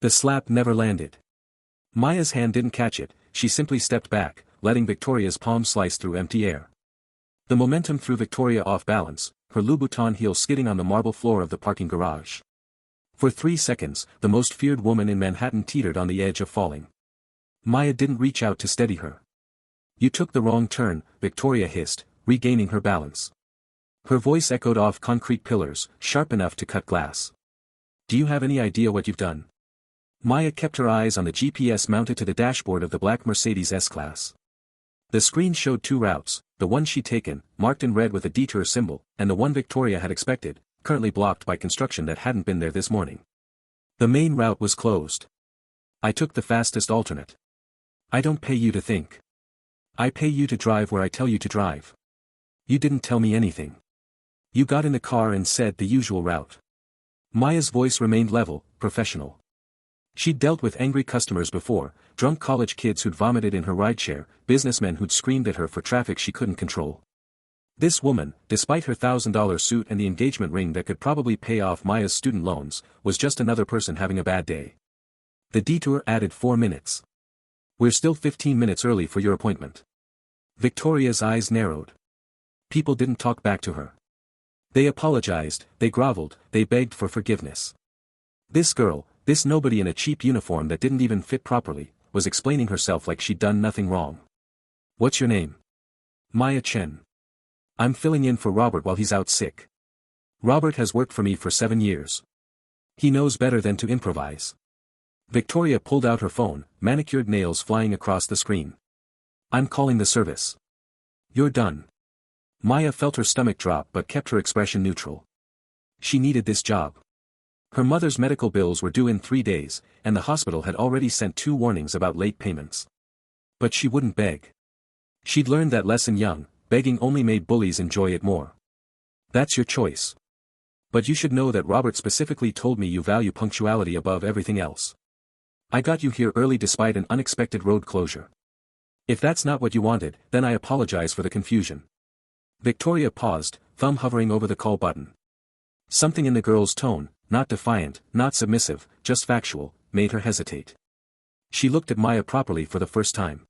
The slap never landed. Maya's hand didn't catch it, she simply stepped back, letting Victoria's palm slice through empty air. The momentum threw Victoria off balance, her Louboutin heel skidding on the marble floor of the parking garage. For 3 seconds, the most feared woman in Manhattan teetered on the edge of falling. Maya didn't reach out to steady her. "You took the wrong turn," Victoria hissed, regaining her balance. Her voice echoed off concrete pillars, sharp enough to cut glass. "Do you have any idea what you've done?" Maya kept her eyes on the GPS mounted to the dashboard of the black Mercedes S-Class. The screen showed 2 routes, the one she'd taken, marked in red with a detour symbol, and the one Victoria had expected, currently blocked by construction that hadn't been there this morning. The main route was closed. "I took the fastest alternate. I don't pay you to think. I pay you to drive where I tell you to drive. You didn't tell me anything. You got in the car and said the usual route." Maya's voice remained level, professional. She'd dealt with angry customers before, drunk college kids who'd vomited in her rideshare, businessmen who'd screamed at her for traffic she couldn't control. This woman, despite her $1,000 suit and the engagement ring that could probably pay off Maya's student loans, was just another person having a bad day. The detour added 4 minutes. "We're still 15 minutes early for your appointment." Victoria's eyes narrowed. People didn't talk back to her. They apologized, they groveled, they begged for forgiveness. This girl, this nobody in a cheap uniform that didn't even fit properly, was explaining herself like she'd done nothing wrong. "What's your name?" "Maya Chen. I'm filling in for Robert while he's out sick. Robert has worked for me for 7 years. He knows better than to improvise." Victoria pulled out her phone, manicured nails flying across the screen. "I'm calling the service." "You're done." Maya felt her stomach drop but kept her expression neutral. She needed this job. Her mother's medical bills were due in 3 days, and the hospital had already sent 2 warnings about late payments. But she wouldn't beg. She'd learned that lesson young, begging only made bullies enjoy it more. "That's your choice. But you should know that Robert specifically told me you value punctuality above everything else. I got you here early despite an unexpected road closure. If that's not what you wanted, then I apologize for the confusion." Victoria paused, thumb hovering over the call button. Something in the girl's tone, not defiant, not submissive, just factual, made her hesitate. She looked at Maya properly for the first time.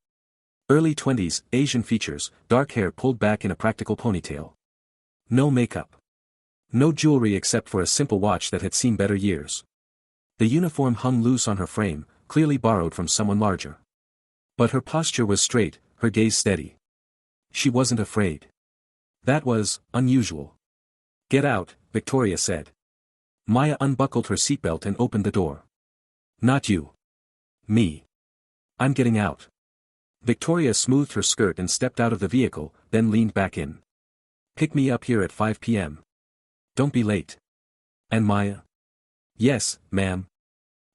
Early 20s, Asian features, dark hair pulled back in a practical ponytail. No makeup. No jewelry except for a simple watch that had seen better years. The uniform hung loose on her frame, clearly borrowed from someone larger. But her posture was straight, her gaze steady. She wasn't afraid. That was unusual. "Get out," Victoria said. Maya unbuckled her seatbelt and opened the door. "Not you. Me. I'm getting out." Victoria smoothed her skirt and stepped out of the vehicle, then leaned back in. "Pick me up here at 5 p.m. Don't be late." "And Maya?" "Yes, ma'am.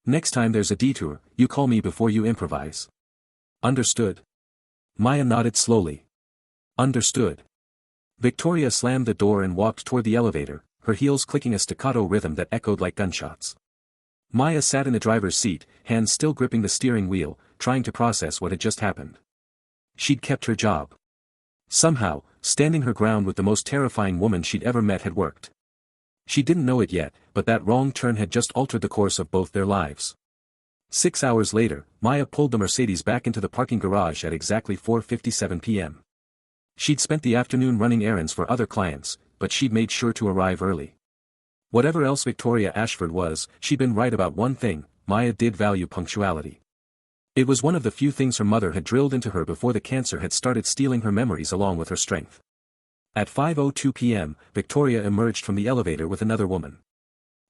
Next time there's a detour, you call me before you improvise." "Understood." Maya nodded slowly. "Understood." Victoria slammed the door and walked toward the elevator, her heels clicking a staccato rhythm that echoed like gunshots. Maya sat in the driver's seat, hands still gripping the steering wheel, trying to process what had just happened. She'd kept her job. Somehow, standing her ground with the most terrifying woman she'd ever met had worked. She didn't know it yet, but that wrong turn had just altered the course of both their lives. 6 hours later, Maya pulled the Mercedes back into the parking garage at exactly 4:57 p.m. She'd spent the afternoon running errands for other clients, but she'd made sure to arrive early. Whatever else Victoria Ashford was, she'd been right about one thing: Maya did value punctuality. It was one of the few things her mother had drilled into her before the cancer had started stealing her memories along with her strength. At 5:02 p.m., Victoria emerged from the elevator with another woman.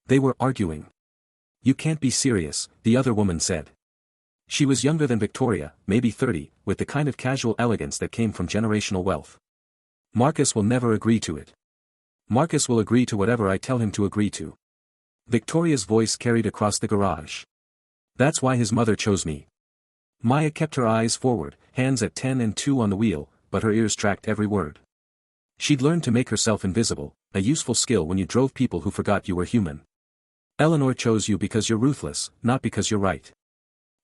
They were arguing. "You can't be serious," the other woman said. She was younger than Victoria, maybe 30, with the kind of casual elegance that came from generational wealth. "Marcus will never agree to it. Marcus will agree to whatever I tell him to agree to." Victoria's voice carried across the garage. "That's why his mother chose me." Maya kept her eyes forward, hands at 10 and 2 on the wheel, but her ears tracked every word. She'd learned to make herself invisible, a useful skill when you drove people who forgot you were human. "Eleanor chose you because you're ruthless, not because you're right."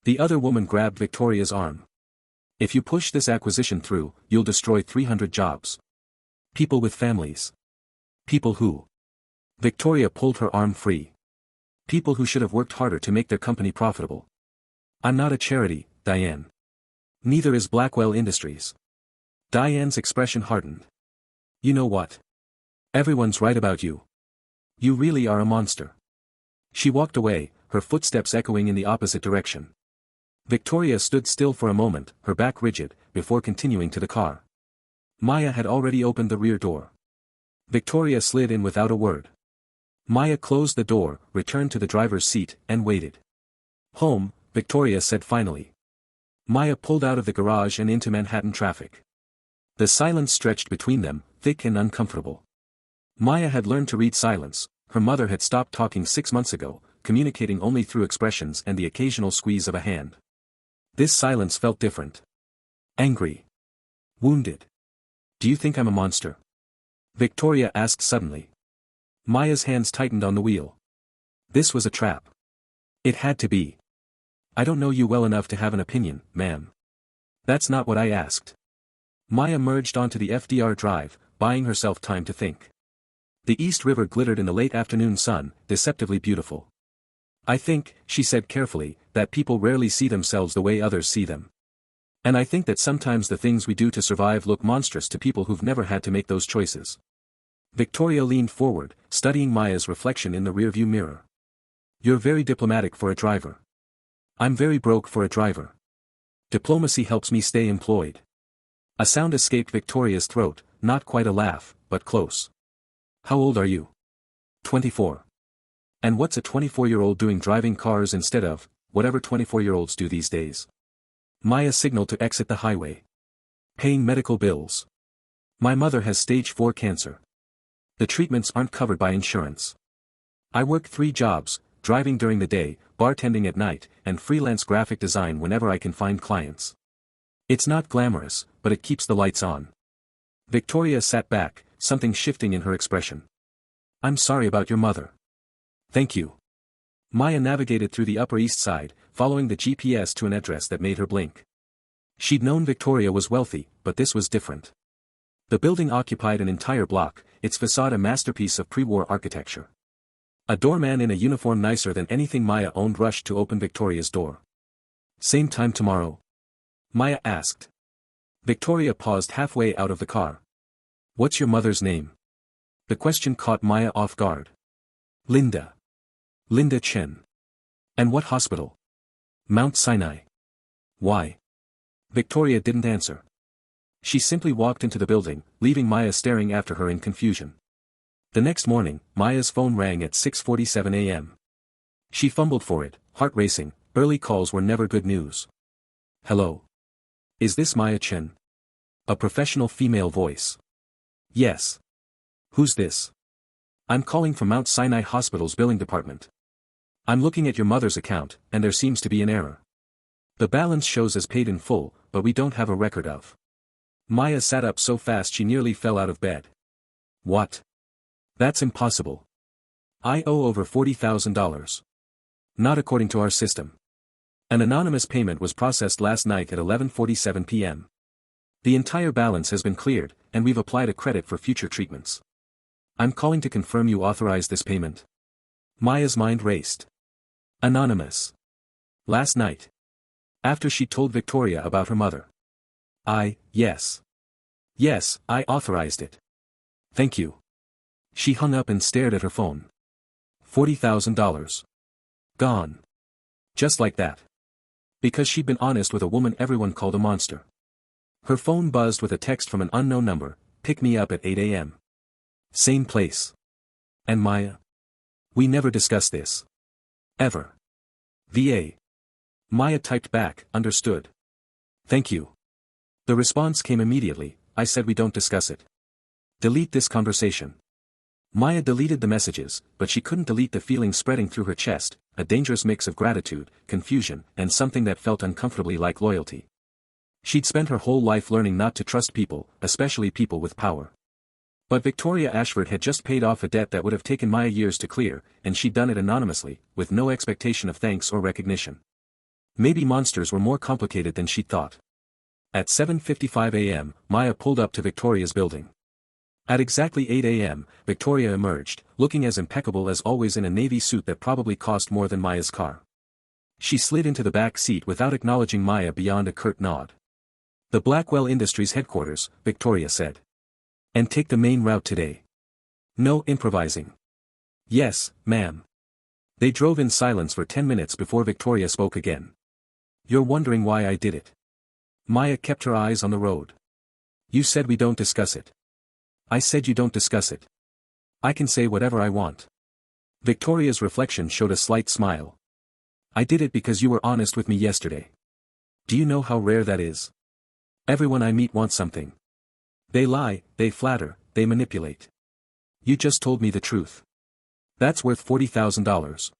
The other woman grabbed Victoria's arm. "If you push this acquisition through, you'll destroy 300 jobs. People with families. People who..." Victoria pulled her arm free. People who should have worked harder to make their company profitable. I'm not a charity, Diane. Neither is Blackwell Industries. Diane's expression hardened. You know what? Everyone's right about you. You really are a monster. She walked away, her footsteps echoing in the opposite direction. Victoria stood still for a moment, her back rigid, before continuing to the car. Maya had already opened the rear door. Victoria slid in without a word. Maya closed the door, returned to the driver's seat, and waited. Home, Victoria said finally. Maya pulled out of the garage and into Manhattan traffic. The silence stretched between them, thick and uncomfortable. Maya had learned to read silence. Her mother had stopped talking 6 months ago, communicating only through expressions and the occasional squeeze of a hand. This silence felt different. Angry. Wounded. Do you think I'm a monster? Victoria asked suddenly. Maya's hands tightened on the wheel. This was a trap. It had to be. I don't know you well enough to have an opinion, ma'am. That's not what I asked. Maya merged onto the FDR drive, buying herself time to think. The East River glittered in the late afternoon sun, deceptively beautiful. I think, she said carefully, that people rarely see themselves the way others see them. And I think that sometimes the things we do to survive look monstrous to people who've never had to make those choices. Victoria leaned forward, studying Maya's reflection in the rearview mirror. You're very diplomatic for a driver. I'm very broke for a driver. Diplomacy helps me stay employed. A sound escaped Victoria's throat, not quite a laugh, but close. How old are you? 24. And what's a 24-year-old doing driving cars instead of, whatever 24-year-olds do these days? Maya signaled to exit the highway. Paying medical bills. My mother has stage 4 cancer. The treatments aren't covered by insurance. I work 3 jobs, driving during the day, bartending at night, and freelance graphic design whenever I can find clients. It's not glamorous, but it keeps the lights on. Victoria sat back, something shifting in her expression. I'm sorry about your mother. Thank you. Maya navigated through the Upper East Side, following the GPS to an address that made her blink. She'd known Victoria was wealthy, but this was different. The building occupied an entire block, its facade a masterpiece of pre-war architecture. A doorman in a uniform nicer than anything Maya owned rushed to open Victoria's door. Same time tomorrow? Maya asked. Victoria paused halfway out of the car. What's your mother's name? The question caught Maya off guard. Linda. Linda Chen. And what hospital? Mount Sinai. Why? Victoria didn't answer. She simply walked into the building, leaving Maya staring after her in confusion. The next morning, Maya's phone rang at 6:47 a.m. She fumbled for it, heart racing. Early calls were never good news. Hello. Is this Maya Chen? A professional female voice. Yes. Who's this? I'm calling from Mount Sinai Hospital's billing department. I'm looking at your mother's account, and there seems to be an error. The balance shows as paid in full, but we don't have a record of. Maya sat up so fast she nearly fell out of bed. What? That's impossible. I owe over $40,000. Not according to our system. An anonymous payment was processed last night at 11:47 p.m. The entire balance has been cleared, and we've applied a credit for future treatments. I'm calling to confirm you authorized this payment. Maya's mind raced. Anonymous. Last night. After she told Victoria about her mother. Yes. Yes, I authorized it. Thank you. She hung up and stared at her phone. $40,000. Gone. Just like that. Because she'd been honest with a woman everyone called a monster. Her phone buzzed with a text from an unknown number, pick me up at 8 a.m. Same place. And Maya? We never discussed this. Ever. VA. Maya typed back, understood. Thank you. The response came immediately, I said we don't discuss it. Delete this conversation. Maya deleted the messages, but she couldn't delete the feeling spreading through her chest, a dangerous mix of gratitude, confusion, and something that felt uncomfortably like loyalty. She'd spent her whole life learning not to trust people, especially people with power. But Victoria Ashford had just paid off a debt that would have taken Maya years to clear, and she'd done it anonymously, with no expectation of thanks or recognition. Maybe monsters were more complicated than she'd thought. At 7:55 a.m., Maya pulled up to Victoria's building. At exactly 8 a.m., Victoria emerged, looking as impeccable as always in a navy suit that probably cost more than Maya's car. She slid into the back seat without acknowledging Maya beyond a curt nod. "The Blackwell Industries headquarters," Victoria said. "And take the main route today. No improvising." "Yes, ma'am." They drove in silence for 10 minutes before Victoria spoke again. "You're wondering why I did it." Maya kept her eyes on the road. "You said we don't discuss it." "I said you don't discuss it. I can say whatever I want." Victoria's reflection showed a slight smile. "I did it because you were honest with me yesterday. Do you know how rare that is? Everyone I meet wants something. They lie, they flatter, they manipulate. You just told me the truth. That's worth $40,000.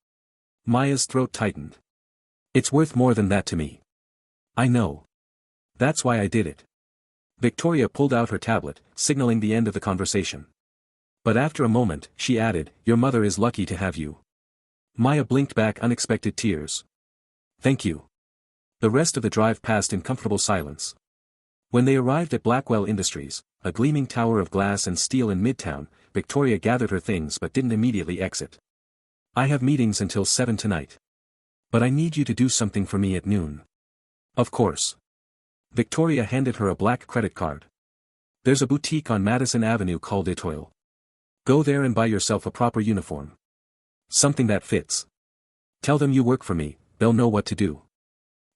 Maya's throat tightened. "It's worth more than that to me. I know. That's why I did it." Victoria pulled out her tablet, signaling the end of the conversation. But after a moment, she added, "Your mother is lucky to have you." Maya blinked back unexpected tears. "Thank you." The rest of the drive passed in comfortable silence. When they arrived at Blackwell Industries, a gleaming tower of glass and steel in Midtown, Victoria gathered her things but didn't immediately exit. "I have meetings until 7 tonight. But I need you to do something for me at noon." "Of course." Victoria handed her a black credit card. "There's a boutique on Madison Avenue called Etoile. Go there and buy yourself a proper uniform. Something that fits. Tell them you work for me, they'll know what to do.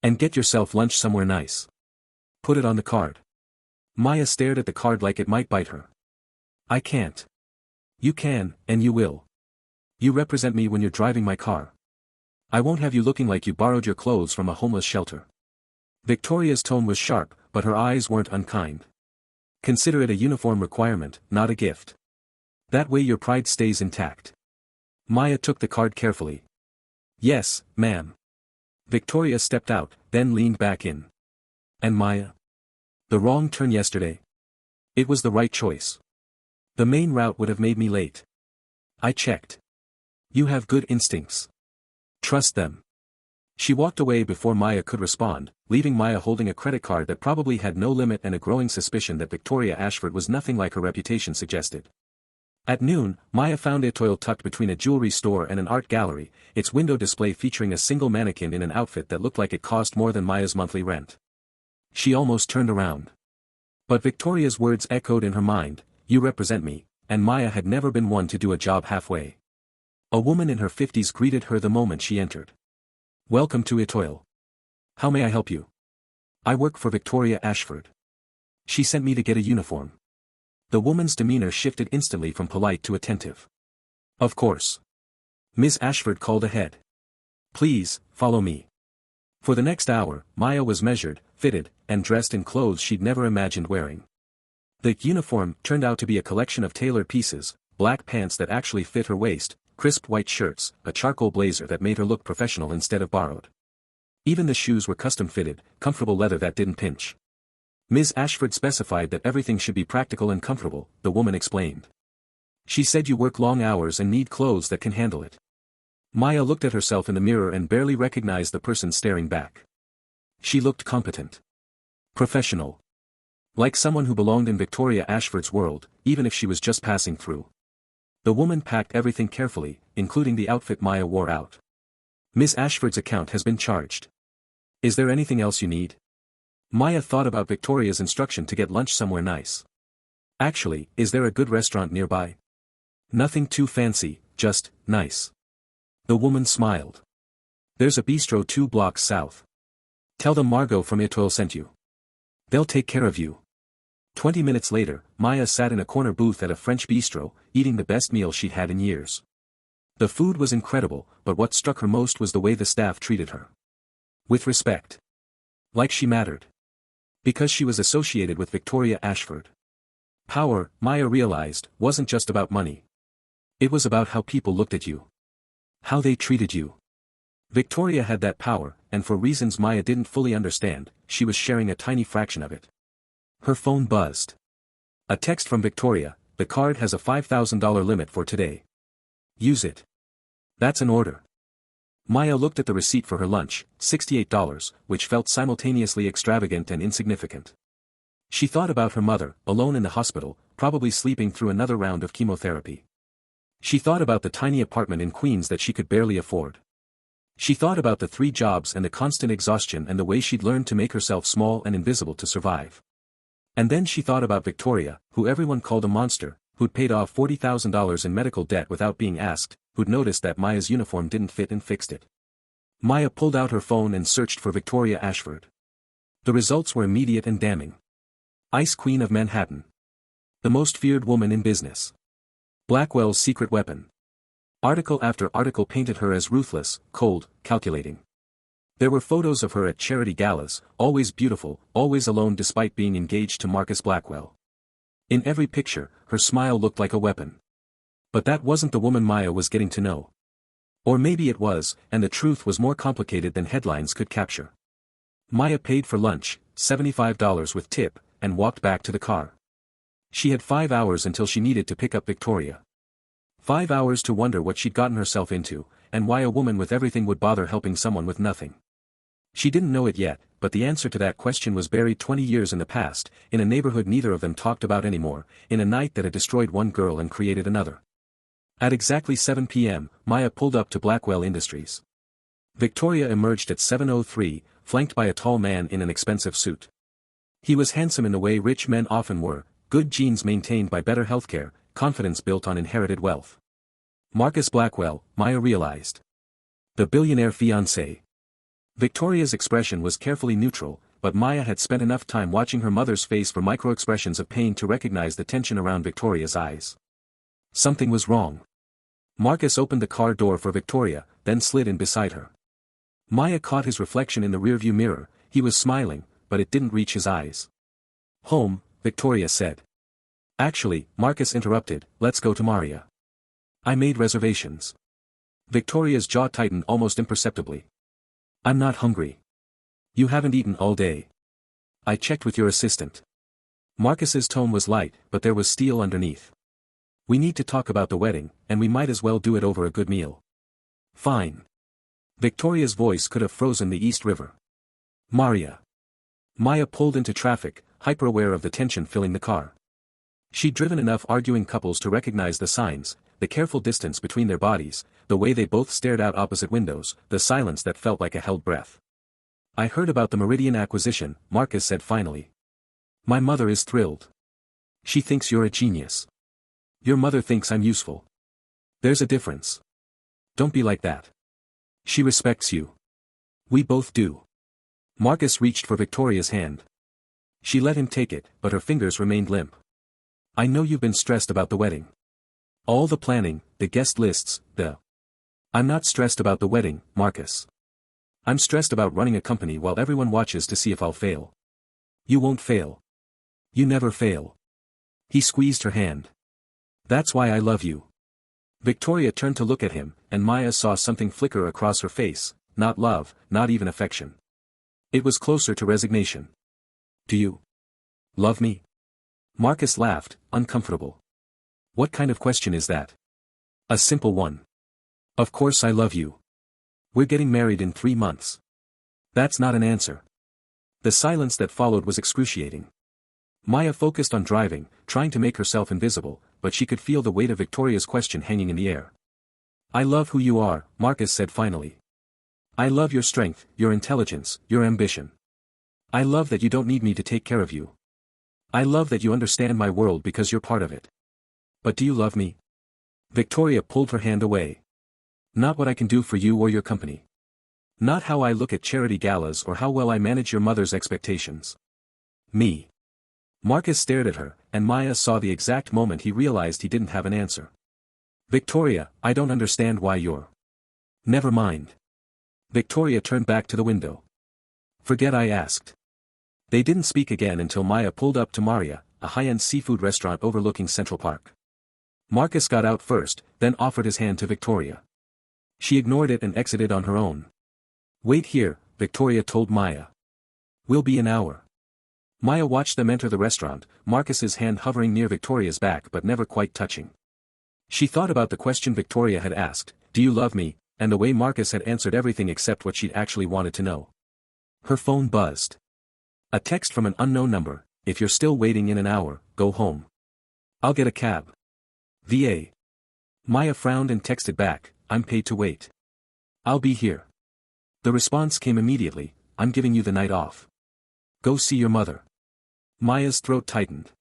And get yourself lunch somewhere nice. Put it on the card." Maya stared at the card like it might bite her. "I can't." "You can, and you will. You represent me when you're driving my car. I won't have you looking like you borrowed your clothes from a homeless shelter." Victoria's tone was sharp, but her eyes weren't unkind. "Consider it a uniform requirement, not a gift. That way your pride stays intact." Maya took the card carefully. "Yes, ma'am." Victoria stepped out, then leaned back in. "And Maya? The wrong turn yesterday? It was the right choice. The main route would have made me late. I checked. You have good instincts. Trust them." She walked away before Maya could respond, leaving Maya holding a credit card that probably had no limit and a growing suspicion that Victoria Ashford was nothing like her reputation suggested. At noon, Maya found Etoile tucked between a jewelry store and an art gallery, its window display featuring a single mannequin in an outfit that looked like it cost more than Maya's monthly rent. She almost turned around. But Victoria's words echoed in her mind, "You represent me," and Maya had never been one to do a job halfway. A woman in her 50s greeted her the moment she entered. "Welcome to Etoile. How may I help you?" "I work for Victoria Ashford. She sent me to get a uniform." The woman's demeanor shifted instantly from polite to attentive. "Of course. Miss Ashford called ahead. Please, follow me." For the next hour, Maya was measured, fitted, and dressed in clothes she'd never imagined wearing. The uniform turned out to be a collection of tailored pieces, black pants that actually fit her waist, crisp white shirts, a charcoal blazer that made her look professional instead of borrowed. Even the shoes were custom-fitted, comfortable leather that didn't pinch. Ms. Ashford specified that everything should be practical and comfortable, the woman explained. She said you work long hours and need clothes that can handle it. Maya looked at herself in the mirror and barely recognized the person staring back. She looked competent. Professional. Like someone who belonged in Victoria Ashford's world, even if she was just passing through. The woman packed everything carefully, including the outfit Maya wore out. "Miss Ashford's account has been charged. Is there anything else you need?" Maya thought about Victoria's instruction to get lunch somewhere nice. "Actually, is there a good restaurant nearby?" "Nothing too fancy, just nice." The woman smiled. "There's a bistro 2 blocks south. Tell them Margot from Etoile sent you. They'll take care of you." 20 minutes later, Maya sat in a corner booth at a French bistro, eating the best meal she'd had in years. The food was incredible, but what struck her most was the way the staff treated her. With respect. Like she mattered. Because she was associated with Victoria Ashford. Power, Maya realized, wasn't just about money. It was about how people looked at you. How they treated you. Victoria had that power, and for reasons Maya didn't fully understand, she was sharing a tiny fraction of it. Her phone buzzed. A text from Victoria, "The card has a $5,000 limit for today. Use it." "That's an order." Maya looked at the receipt for her lunch, $68, which felt simultaneously extravagant and insignificant. She thought about her mother, alone in the hospital, probably sleeping through another round of chemotherapy. She thought about the tiny apartment in Queens that she could barely afford. She thought about the 3 jobs and the constant exhaustion and the way she'd learned to make herself small and invisible to survive. And then she thought about Victoria, who everyone called a monster, who'd paid off $40,000 in medical debt without being asked, who'd noticed that Maya's uniform didn't fit and fixed it. Maya pulled out her phone and searched for Victoria Ashford. The results were immediate and damning. Ice Queen of Manhattan. The most feared woman in business. Blackwell's secret weapon. Article after article painted her as ruthless, cold, calculating. There were photos of her at charity galas, always beautiful, always alone despite being engaged to Marcus Blackwell. In every picture, her smile looked like a weapon. But that wasn't the woman Maya was getting to know. Or maybe it was, and the truth was more complicated than headlines could capture. Maya paid for lunch, $75 with tip, and walked back to the car. She had 5 hours until she needed to pick up Victoria. 5 hours to wonder what she'd gotten herself into, and why a woman with everything would bother helping someone with nothing. She didn't know it yet, but the answer to that question was buried 20 years in the past, in a neighborhood neither of them talked about anymore, in a night that had destroyed one girl and created another. At exactly 7 p.m., Maya pulled up to Blackwell Industries. Victoria emerged at 7:03, flanked by a tall man in an expensive suit. He was handsome in the way rich men often were, good genes maintained by better healthcare, confidence built on inherited wealth. Marcus Blackwell, Maya realized. The billionaire fiancé. Victoria's expression was carefully neutral, but Maya had spent enough time watching her mother's face for micro-expressions of pain to recognize the tension around Victoria's eyes. Something was wrong. Marcus opened the car door for Victoria, then slid in beside her. Maya caught his reflection in the rearview mirror. He was smiling, but it didn't reach his eyes. Home, Victoria said. Actually, Marcus interrupted, let's go to Maria. I made reservations. Victoria's jaw tightened almost imperceptibly. I'm not hungry. You haven't eaten all day. I checked with your assistant. Marcus's tone was light, but there was steel underneath. We need to talk about the wedding, and we might as well do it over a good meal. Fine. Victoria's voice could have frozen the East River. Maria. Maya pulled into traffic, hyper-aware of the tension filling the car. She'd driven enough arguing couples to recognize the signs, the careful distance between their bodies, the way they both stared out opposite windows, the silence that felt like a held breath. I heard about the Meridian acquisition, Marcus said finally. My mother is thrilled. She thinks you're a genius. Your mother thinks I'm useful. There's a difference. Don't be like that. She respects you. We both do. Marcus reached for Victoria's hand. She let him take it, but her fingers remained limp. I know you've been stressed about the wedding. All the planning, the guest lists, I'm not stressed about the wedding, Marcus. I'm stressed about running a company while everyone watches to see if I'll fail. You won't fail. You never fail. He squeezed her hand. That's why I love you. Victoria turned to look at him, and Maya saw something flicker across her face, not love, not even affection. It was closer to resignation. Do you love me? Marcus laughed, uncomfortable. What kind of question is that? A simple one. Of course I love you. We're getting married in 3 months. That's not an answer. The silence that followed was excruciating. Maya focused on driving, trying to make herself invisible, but she could feel the weight of Victoria's question hanging in the air. I love who you are, Marcus said finally. I love your strength, your intelligence, your ambition. I love that you don't need me to take care of you. I love that you understand my world because you're part of it. But do you love me? Victoria pulled her hand away. Not what I can do for you or your company. Not how I look at charity galas or how well I manage your mother's expectations. Me. Marcus stared at her, and Maya saw the exact moment he realized he didn't have an answer. Victoria, I don't understand why you're. Never mind. Victoria turned back to the window. Forget I asked. They didn't speak again until Maya pulled up to Maria, a high-end seafood restaurant overlooking Central Park. Marcus got out first, then offered his hand to Victoria. She ignored it and exited on her own. Wait here, Victoria told Maya. We'll be an hour. Maya watched them enter the restaurant, Marcus's hand hovering near Victoria's back but never quite touching. She thought about the question Victoria had asked, do you love me, and the way Marcus had answered everything except what she'd actually wanted to know. Her phone buzzed. A text from an unknown number, if you're still waiting in an hour, go home. I'll get a cab. VA. Maya frowned and texted back, I'm paid to wait. I'll be here. The response came immediately, I'm giving you the night off. Go see your mother. Maya's throat tightened.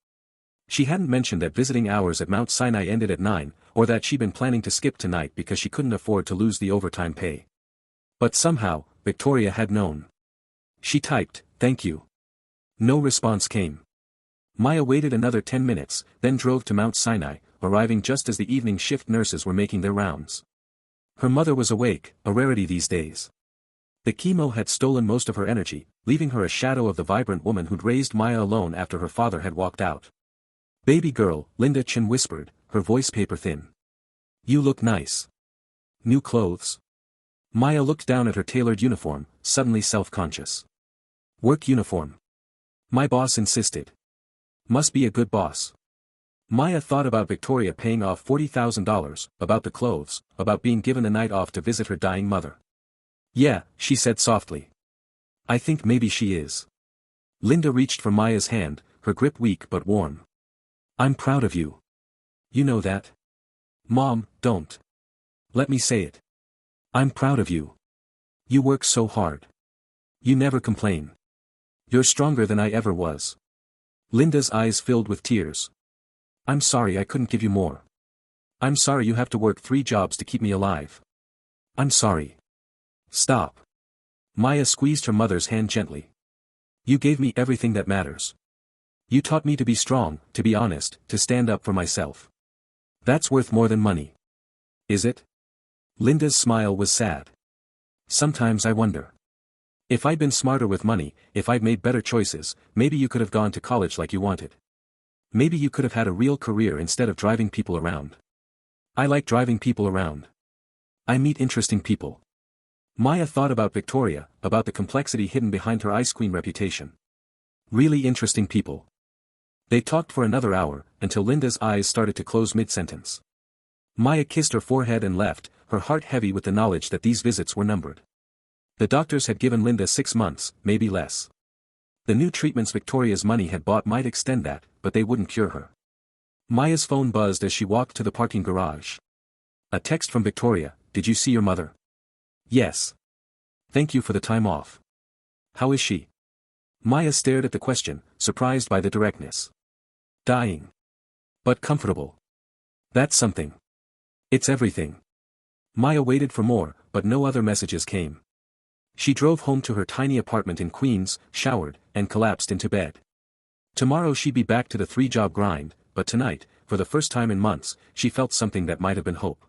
She hadn't mentioned that visiting hours at Mount Sinai ended at 9, or that she'd been planning to skip tonight because she couldn't afford to lose the overtime pay. But somehow, Victoria had known. She typed, thank you. No response came. Maya waited another 10 minutes, then drove to Mount Sinai, arriving just as the evening shift nurses were making their rounds. Her mother was awake, a rarity these days. The chemo had stolen most of her energy, leaving her a shadow of the vibrant woman who'd raised Maya alone after her father had walked out. Baby girl, Linda Chen whispered, her voice paper-thin. You look nice. New clothes? Maya looked down at her tailored uniform, suddenly self-conscious. Work uniform. My boss insisted. Must be a good boss. Maya thought about Victoria paying off $40,000, about the clothes, about being given a night off to visit her dying mother. Yeah, she said softly. I think maybe she is. Linda reached for Maya's hand, her grip weak but warm. I'm proud of you. You know that? Mom, don't. Let me say it. I'm proud of you. You work so hard. You never complain. You're stronger than I ever was. Linda's eyes filled with tears. I'm sorry I couldn't give you more. I'm sorry you have to work 3 jobs to keep me alive. I'm sorry. Stop. Maya squeezed her mother's hand gently. You gave me everything that matters. You taught me to be strong, to be honest, to stand up for myself. That's worth more than money. Is it? Linda's smile was sad. Sometimes I wonder. If I'd been smarter with money, if I'd made better choices, maybe you could have gone to college like you wanted. Maybe you could have had a real career instead of driving people around. I like driving people around. I meet interesting people. Maya thought about Victoria, about the complexity hidden behind her ice queen reputation. Really interesting people. They talked for another hour, until Linda's eyes started to close mid-sentence. Maya kissed her forehead and left, her heart heavy with the knowledge that these visits were numbered. The doctors had given Linda 6 months, maybe less. The new treatments Victoria's money had bought might extend that, but they wouldn't cure her. Maya's phone buzzed as she walked to the parking garage. A text from Victoria, did you see your mother? Yes. Thank you for the time off. How is she? Maya stared at the question, surprised by the directness. Dying. But comfortable. That's something. It's everything. Maya waited for more, but no other messages came. She drove home to her tiny apartment in Queens, showered, and collapsed into bed. Tomorrow she'd be back to the 3-job grind, but tonight, for the first time in months, she felt something that might have been hope.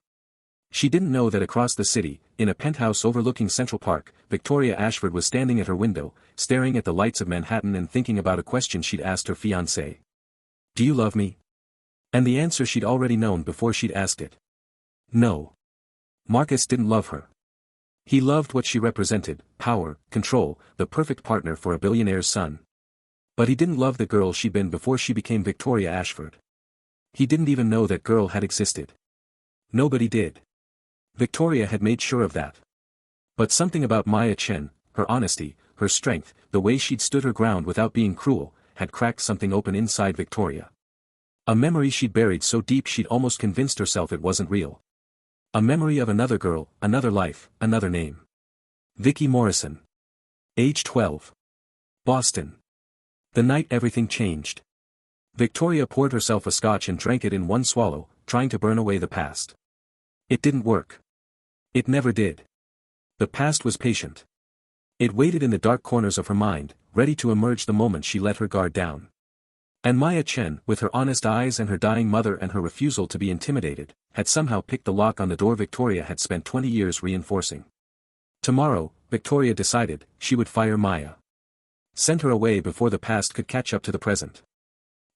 She didn't know that across the city, in a penthouse overlooking Central Park, Victoria Ashford was standing at her window, staring at the lights of Manhattan and thinking about a question she'd asked her fiancé. Do you love me? And the answer she'd already known before she'd asked it. No. Marcus didn't love her. He loved what she represented, power, control, the perfect partner for a billionaire's son. But he didn't love the girl she'd been before she became Victoria Ashford. He didn't even know that girl had existed. Nobody did. Victoria had made sure of that. But something about Maya Chen, her honesty, her strength, the way she'd stood her ground without being cruel, had cracked something open inside Victoria. A memory she'd buried so deep she'd almost convinced herself it wasn't real. A memory of another girl, another life, another name. Vicky Morrison. Age 12. Boston. The night everything changed. Victoria poured herself a scotch and drank it in one swallow, trying to burn away the past. It didn't work. It never did. The past was patient. It waited in the dark corners of her mind, ready to emerge the moment she let her guard down. And Maya Chen, with her honest eyes and her dying mother and her refusal to be intimidated, had somehow picked the lock on the door Victoria had spent 20 years reinforcing. Tomorrow, Victoria decided, she would fire Maya. Send her away before the past could catch up to the present.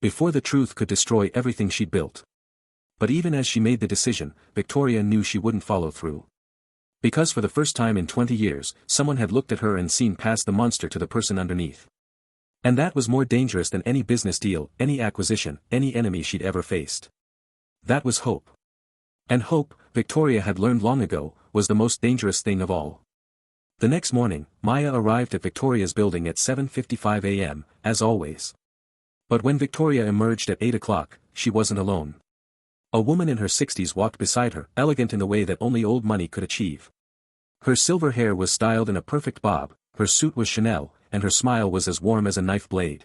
Before the truth could destroy everything she'd built. But even as she made the decision, Victoria knew she wouldn't follow through. Because for the first time in 20 years, someone had looked at her and seen past the monster to the person underneath. And that was more dangerous than any business deal, any acquisition, any enemy she'd ever faced. That was hope. And hope, Victoria had learned long ago, was the most dangerous thing of all. The next morning, Maya arrived at Victoria's building at 7:55 a.m., as always. But when Victoria emerged at 8 o'clock, she wasn't alone. A woman in her 60s walked beside her, elegant in the way that only old money could achieve. Her silver hair was styled in a perfect bob, her suit was Chanel, and her smile was as warm as a knife blade.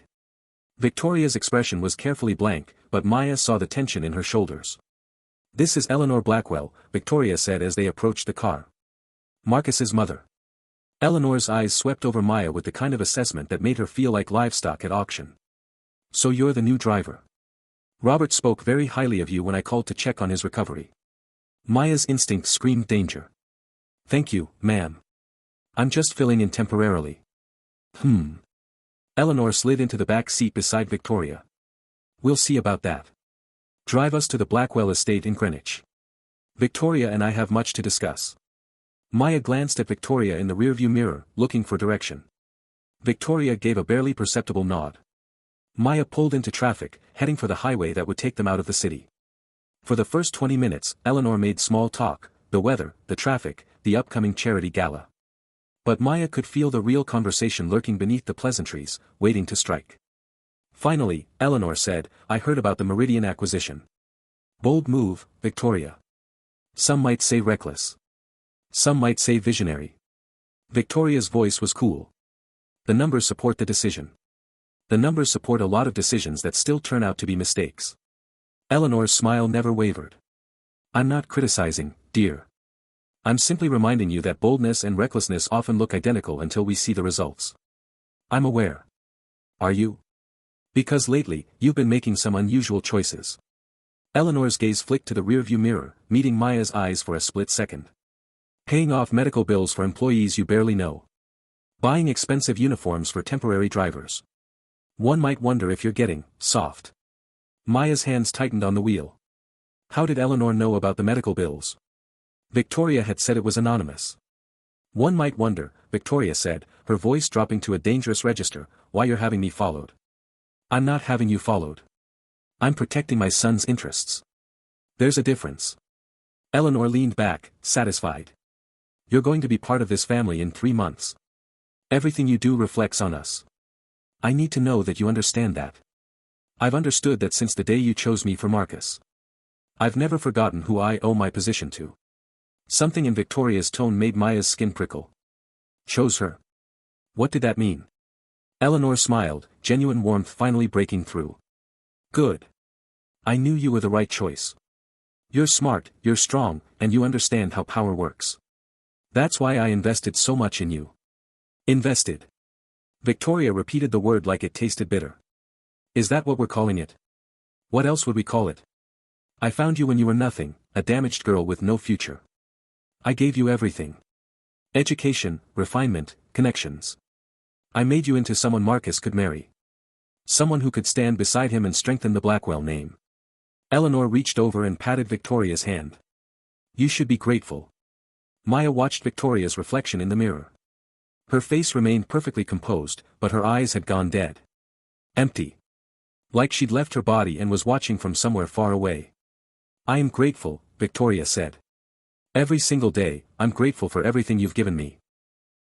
Victoria's expression was carefully blank, but Maya saw the tension in her shoulders. "This is Eleanor Blackwell," Victoria said as they approached the car. "Marcus's mother." Eleanor's eyes swept over Maya with the kind of assessment that made her feel like livestock at auction. "So you're the new driver. Robert spoke very highly of you when I called to check on his recovery." Maya's instinct screamed danger. "Thank you, ma'am. I'm just filling in temporarily." Eleanor slid into the back seat beside Victoria. "We'll see about that. Drive us to the Blackwell estate in Greenwich. Victoria and I have much to discuss." Maya glanced at Victoria in the rearview mirror, looking for direction. Victoria gave a barely perceptible nod. Maya pulled into traffic, heading for the highway that would take them out of the city. For the first 20 minutes, Eleanor made small talk, the weather, the traffic, the upcoming charity gala. But Maya could feel the real conversation lurking beneath the pleasantries, waiting to strike. Finally, Eleanor said, "I heard about the Meridian acquisition. Bold move, Victoria. Some might say reckless. Some might say visionary." Victoria's voice was cool. "The numbers support the decision. The numbers support a lot of decisions that still turn out to be mistakes." Eleanor's smile never wavered. "I'm not criticizing, dear. I'm simply reminding you that boldness and recklessness often look identical until we see the results." "I'm aware." "Are you? Because lately, you've been making some unusual choices." Eleanor's gaze flicked to the rearview mirror, meeting Maya's eyes for a split second. "Paying off medical bills for employees you barely know. Buying expensive uniforms for temporary drivers. One might wonder if you're getting soft." Maya's hands tightened on the wheel. How did Eleanor know about the medical bills? Victoria had said it was anonymous. "One might wonder," Victoria said, her voice dropping to a dangerous register, "why you're having me followed." "I'm not having you followed. I'm protecting my son's interests. There's a difference." Eleanor leaned back, satisfied. "You're going to be part of this family in 3 months. Everything you do reflects on us. I need to know that you understand that. I've understood that since the day you chose me for Marcus. I've never forgotten who I owe my position to." Something in Victoria's tone made Maya's skin prickle. "Chose her? What did that mean?" Eleanor smiled, genuine warmth finally breaking through. "Good. I knew you were the right choice. You're smart, you're strong, and you understand how power works. That's why I invested so much in you." "Invested?" Victoria repeated the word like it tasted bitter. "Is that what we're calling it? What else would we call it? I found you when you were nothing, a damaged girl with no future. I gave you everything. Education, refinement, connections. I made you into someone Marcus could marry. Someone who could stand beside him and strengthen the Blackwell name." Eleanor reached over and patted Victoria's hand. "You should be grateful." Maya watched Victoria's reflection in the mirror. Her face remained perfectly composed, but her eyes had gone dead. Empty. Like she'd left her body and was watching from somewhere far away. "I am grateful," Victoria said. "Every single day, I'm grateful for everything you've given me."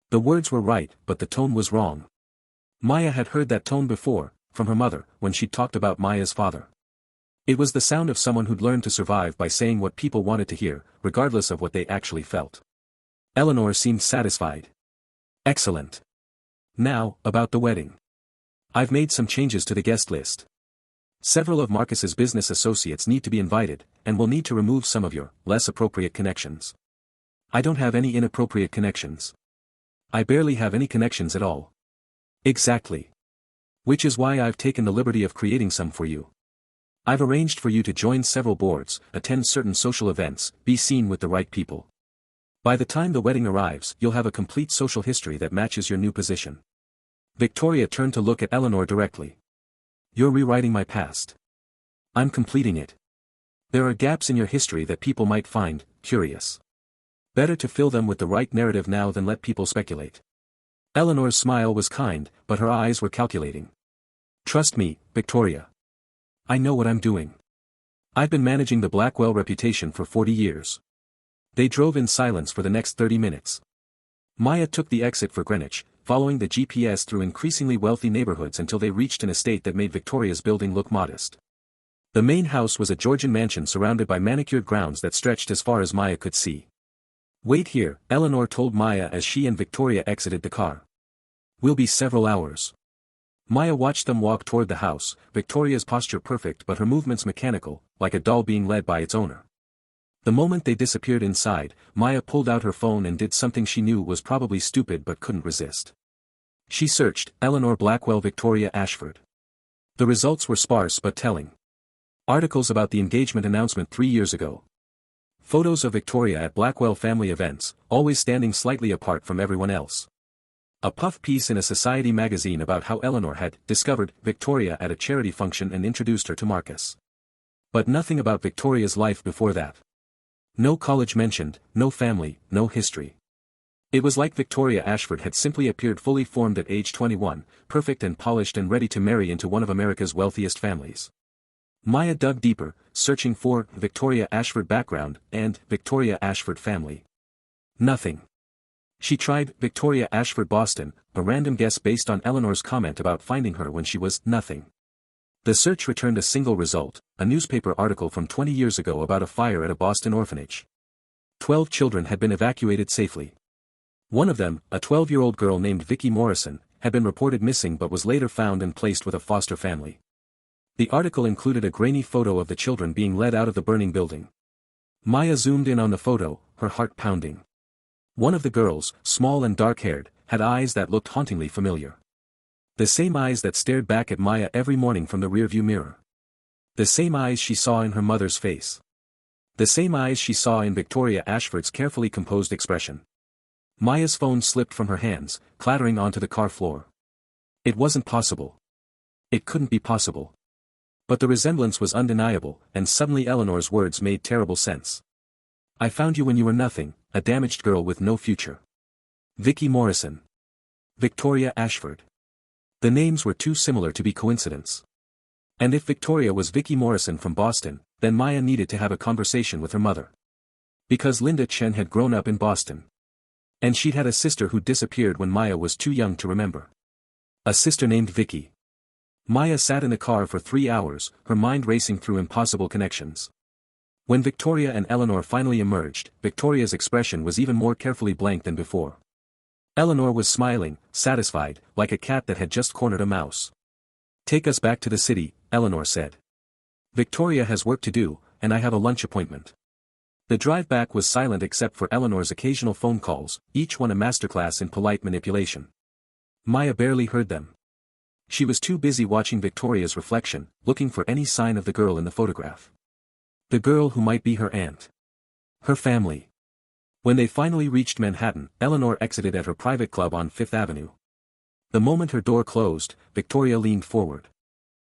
The words were right, but the tone was wrong. Maya had heard that tone before, from her mother, when she'd talked about Maya's father. It was the sound of someone who'd learned to survive by saying what people wanted to hear, regardless of what they actually felt. Eleanor seemed satisfied. "Excellent. Now, about the wedding. I've made some changes to the guest list. Several of Marcus's business associates need to be invited, and we'll need to remove some of your, less appropriate connections." "I don't have any inappropriate connections. I barely have any connections at all." "Exactly. Which is why I've taken the liberty of creating some for you. I've arranged for you to join several boards, attend certain social events, be seen with the right people. By the time the wedding arrives, you'll have a complete social history that matches your new position." Victoria turned to look at Eleanor directly. "You're rewriting my past. I'm completing it. There are gaps in your history that people might find curious. Better to fill them with the right narrative now than let people speculate." Eleanor's smile was kind, but her eyes were calculating. "Trust me, Victoria. I know what I'm doing. I've been managing the Blackwell reputation for 40 years. They drove in silence for the next 30 minutes. Maya took the exit for Greenwich, following the GPS through increasingly wealthy neighborhoods until they reached an estate that made Victoria's building look modest. The main house was a Georgian mansion surrounded by manicured grounds that stretched as far as Maya could see. "Wait here," Eleanor told Maya as she and Victoria exited the car. "We'll be several hours." Maya watched them walk toward the house, Victoria's posture perfect but her movements mechanical, like a doll being led by its owner. The moment they disappeared inside, Maya pulled out her phone and did something she knew was probably stupid but couldn't resist. She searched, Eleanor Blackwell, Victoria Ashford. The results were sparse but telling. Articles about the engagement announcement 3 years ago. Photos of Victoria at Blackwell family events, always standing slightly apart from everyone else. A puff piece in a society magazine about how Eleanor had discovered Victoria at a charity function and introduced her to Marcus. But nothing about Victoria's life before that. No college mentioned, no family, no history. It was like Victoria Ashford had simply appeared fully formed at age 21, perfect and polished and ready to marry into one of America's wealthiest families. Maya dug deeper, searching for Victoria Ashford background and Victoria Ashford family. Nothing. She tried Victoria Ashford Boston, a random guess based on Eleanor's comment about finding her when she was nothing. The search returned a single result, a newspaper article from 20 years ago about a fire at a Boston orphanage. 12 children had been evacuated safely. One of them, a 12-year-old girl named Vicky Morrison, had been reported missing but was later found and placed with a foster family. The article included a grainy photo of the children being led out of the burning building. Maya zoomed in on the photo, her heart pounding. One of the girls, small and dark-haired, had eyes that looked hauntingly familiar. The same eyes that stared back at Maya every morning from the rearview mirror. The same eyes she saw in her mother's face. The same eyes she saw in Victoria Ashford's carefully composed expression. Maya's phone slipped from her hands, clattering onto the car floor. It wasn't possible. It couldn't be possible. But the resemblance was undeniable, and suddenly Eleanor's words made terrible sense. "I found you when you were nothing, a damaged girl with no future." Vicky Morrison. Victoria Ashford. The names were too similar to be coincidence. And if Victoria was Vicky Morrison from Boston, then Maya needed to have a conversation with her mother. Because Linda Chen had grown up in Boston. And she'd had a sister who disappeared when Maya was too young to remember. A sister named Vicky. Maya sat in the car for 3 hours, her mind racing through impossible connections. When Victoria and Eleanor finally emerged, Victoria's expression was even more carefully blank than before. Eleanor was smiling, satisfied, like a cat that had just cornered a mouse. "Take us back to the city," Eleanor said. "Victoria has work to do, and I have a lunch appointment." The drive back was silent except for Eleanor's occasional phone calls, each one a masterclass in polite manipulation. Maya barely heard them. She was too busy watching Victoria's reflection, looking for any sign of the girl in the photograph. The girl who might be her aunt. Her family. When they finally reached Manhattan, Eleanor exited at her private club on Fifth Avenue. The moment her door closed, Victoria leaned forward.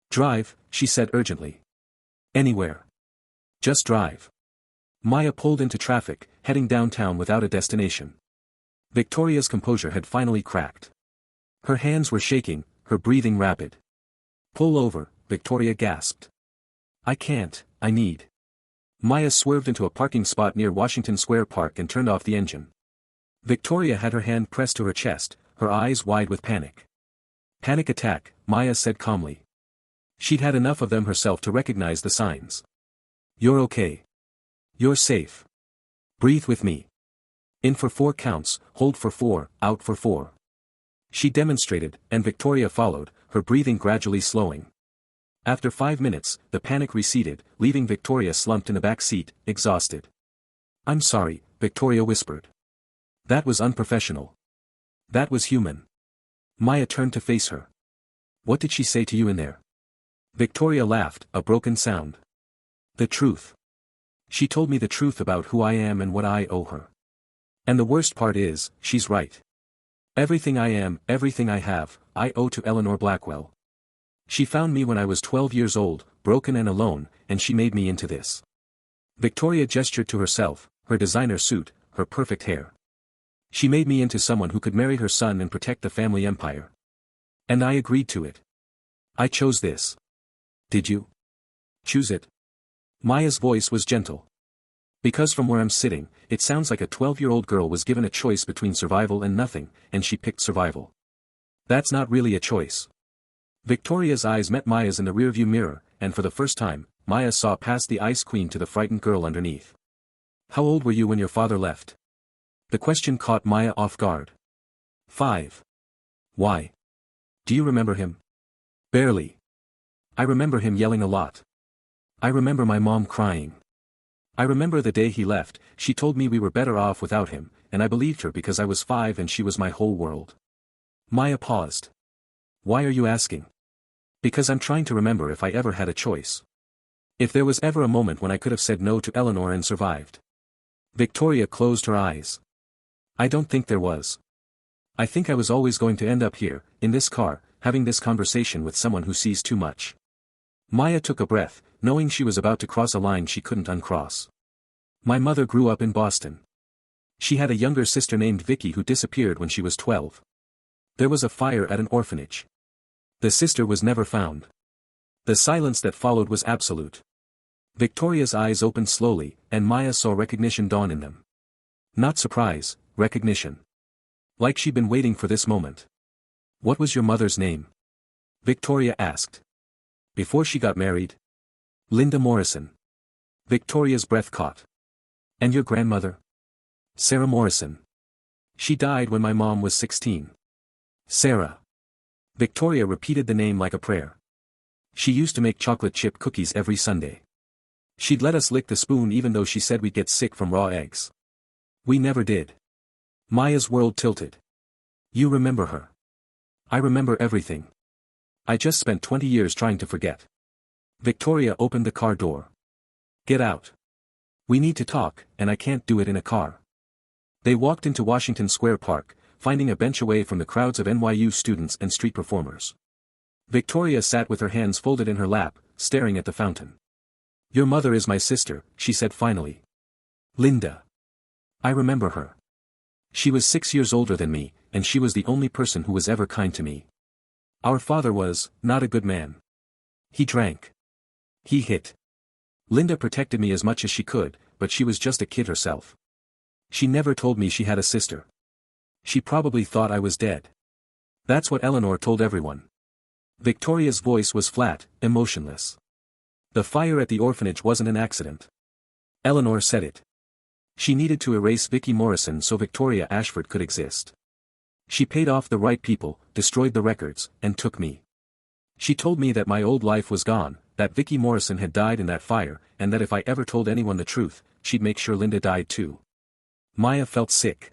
"Drive," she said urgently. "Anywhere. Just drive." Maya pulled into traffic, heading downtown without a destination. Victoria's composure had finally cracked. Her hands were shaking, her breathing rapid. "Pull over," Victoria gasped. "I can't, I need." Maya swerved into a parking spot near Washington Square Park and turned off the engine. Victoria had her hand pressed to her chest, her eyes wide with panic. "Panic attack," Maya said calmly. She'd had enough of them herself to recognize the signs. "You're okay. You're safe. Breathe with me. In for 4 counts, hold for 4, out for 4. She demonstrated, and Victoria followed, her breathing gradually slowing. After 5 minutes, the panic receded, leaving Victoria slumped in the back seat, exhausted. "I'm sorry," Victoria whispered. "That was unprofessional. That was human." Maya turned to face her. "What did she say to you in there?" Victoria laughed, a broken sound. "The truth. She told me the truth about who I am and what I owe her. And the worst part is, she's right. Everything I am, everything I have, I owe to Eleanor Blackwell. She found me when I was 12 years old, broken and alone, and she made me into this." Victoria gestured to herself, her designer suit, her perfect hair. "She made me into someone who could marry her son and protect the family empire. And I agreed to it. I chose this. Did you choose it?" Maya's voice was gentle. "Because from where I'm sitting, it sounds like a 12-year-old girl was given a choice between survival and nothing, and she picked survival. That's not really a choice." Victoria's eyes met Maya's in the rearview mirror, and for the first time, Maya saw past the Ice Queen to the frightened girl underneath. How old were you when your father left? The question caught Maya off guard. 5. Why? Do you remember him? Barely. I remember him yelling a lot. I remember my mom crying. I remember the day he left, she told me we were better off without him, and I believed her because I was 5 and she was my whole world. Maya paused. Why are you asking? Because I'm trying to remember if I ever had a choice. If there was ever a moment when I could have said no to Eleanor and survived. Victoria closed her eyes. I don't think there was. I think I was always going to end up here, in this car, having this conversation with someone who sees too much. Maya took a breath, knowing she was about to cross a line she couldn't uncross. My mother grew up in Boston. She had a younger sister named Vicky who disappeared when she was 12. There was a fire at an orphanage. The sister was never found. The silence that followed was absolute. Victoria's eyes opened slowly, and Maya saw recognition dawn in them. Not surprise, recognition. Like she'd been waiting for this moment. What was your mother's name? Victoria asked. Before she got married? Linda Morrison. Victoria's breath caught. And your grandmother? Sarah Morrison. She died when my mom was 16. Sarah. Victoria repeated the name like a prayer. She used to make chocolate chip cookies every Sunday. She'd let us lick the spoon even though she said we'd get sick from raw eggs. We never did. Maya's world tilted. You remember her. I remember everything. I just spent 20 years trying to forget. Victoria opened the car door. Get out. We need to talk, and I can't do it in a car. They walked into Washington Square Park, finding a bench away from the crowds of NYU students and street performers. Victoria sat with her hands folded in her lap, staring at the fountain. Your mother is my sister, she said finally. Linda. I remember her. She was 6 years older than me, and she was the only person who was ever kind to me. Our father was not a good man. He drank. He hit. Linda protected me as much as she could, but she was just a kid herself. She never told me she had a sister. She probably thought I was dead. That's what Eleanor told everyone. Victoria's voice was flat, emotionless. The fire at the orphanage wasn't an accident. Eleanor said it. She needed to erase Vicky Morrison so Victoria Ashford could exist. She paid off the right people, destroyed the records, and took me. She told me that my old life was gone, that Vicky Morrison had died in that fire, and that if I ever told anyone the truth, she'd make sure Linda died too. Maya felt sick.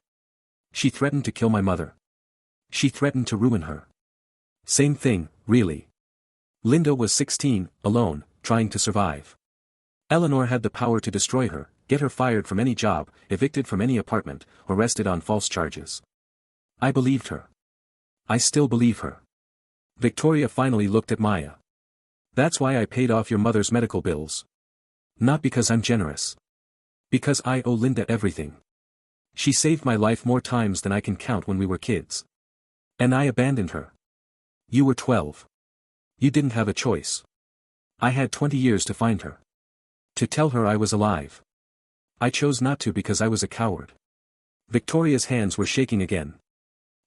She threatened to kill my mother. She threatened to ruin her. Same thing, really. Linda was 16, alone, trying to survive. Eleanor had the power to destroy her, get her fired from any job, evicted from any apartment, arrested on false charges. I believed her. I still believe her. Victoria finally looked at Maya. That's why I paid off your mother's medical bills. Not because I'm generous. Because I owe Linda everything. She saved my life more times than I can count when we were kids. And I abandoned her. You were 12. You didn't have a choice. I had 20 years to find her. To tell her I was alive. I chose not to because I was a coward. Victoria's hands were shaking again.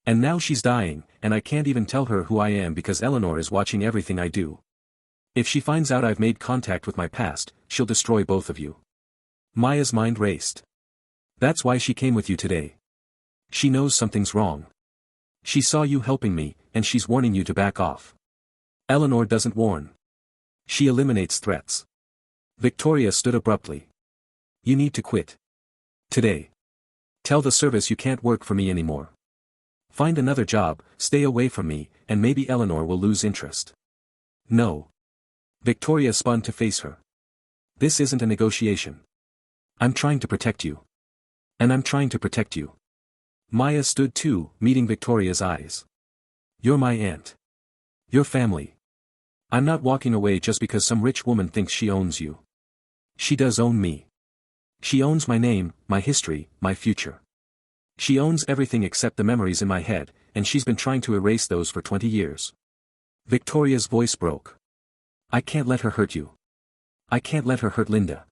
And now she's dying, and I can't even tell her who I am because Eleanor is watching everything I do. If she finds out I've made contact with my past, she'll destroy both of you. Maya's mind raced. That's why she came with you today. She knows something's wrong. She saw you helping me, and she's warning you to back off. Eleanor doesn't warn. She eliminates threats. Victoria stood abruptly. You need to quit. Today. Tell the service you can't work for me anymore. Find another job, stay away from me, and maybe Eleanor will lose interest. No. Victoria spun to face her. This isn't a negotiation. I'm trying to protect you. And I'm trying to protect you. Maya stood too, meeting Victoria's eyes. You're my aunt. Your family. I'm not walking away just because some rich woman thinks she owns you. She does own me. She owns my name, my history, my future. She owns everything except the memories in my head, and she's been trying to erase those for 20 years. Victoria's voice broke. I can't let her hurt you. I can't let her hurt Linda.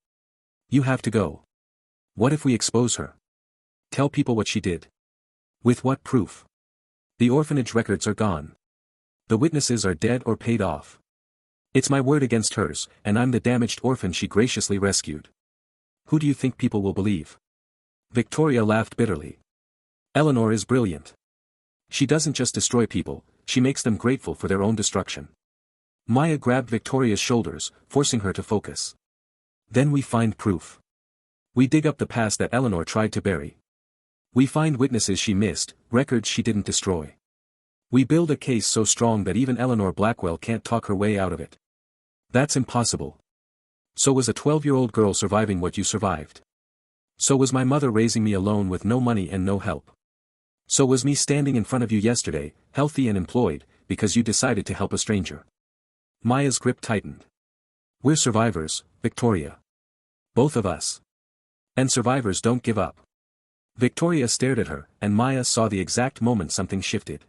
You have to go. What if we expose her? Tell people what she did. With what proof? The orphanage records are gone. The witnesses are dead or paid off. It's my word against hers, and I'm the damaged orphan she graciously rescued. Who do you think people will believe? Victoria laughed bitterly. Eleanor is brilliant. She doesn't just destroy people, she makes them grateful for their own destruction. Maya grabbed Victoria's shoulders, forcing her to focus. Then we find proof. We dig up the past that Eleanor tried to bury. We find witnesses she missed, records she didn't destroy. We build a case so strong that even Eleanor Blackwell can't talk her way out of it. That's impossible. So was a 12-year-old girl surviving what you survived. So was my mother raising me alone with no money and no help. So was me standing in front of you yesterday, healthy and employed, because you decided to help a stranger. Maya's grip tightened. We're survivors, Victoria. Both of us. And survivors don't give up. Victoria stared at her, and Maya saw the exact moment something shifted.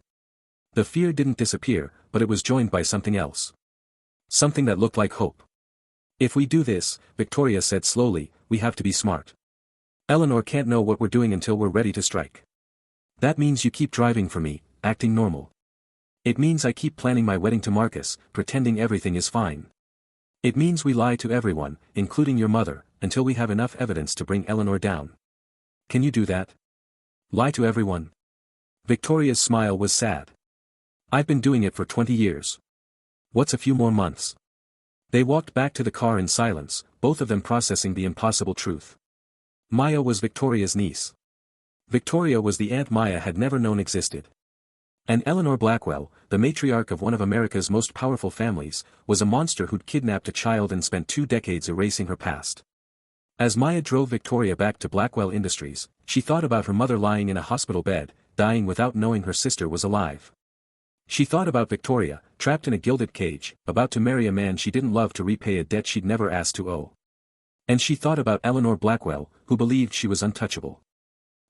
The fear didn't disappear, but it was joined by something else. Something that looked like hope. If we do this, Victoria said slowly, we have to be smart. Eleanor can't know what we're doing until we're ready to strike. That means you keep driving for me, acting normal. It means I keep planning my wedding to Marcus, pretending everything is fine. It means we lie to everyone, including your mother, until we have enough evidence to bring Eleanor down. Can you do that? Lie to everyone? Victoria's smile was sad. I've been doing it for 20 years. What's a few more months? They walked back to the car in silence, both of them processing the impossible truth. Maya was Victoria's niece. Victoria was the aunt Maya had never known existed. And Eleanor Blackwell, the matriarch of one of America's most powerful families, was a monster who'd kidnapped a child and spent 2 decades erasing her past. As Maya drove Victoria back to Blackwell Industries, she thought about her mother lying in a hospital bed, dying without knowing her sister was alive. She thought about Victoria, trapped in a gilded cage, about to marry a man she didn't love to repay a debt she'd never asked to owe. And she thought about Eleanor Blackwell, who believed she was untouchable.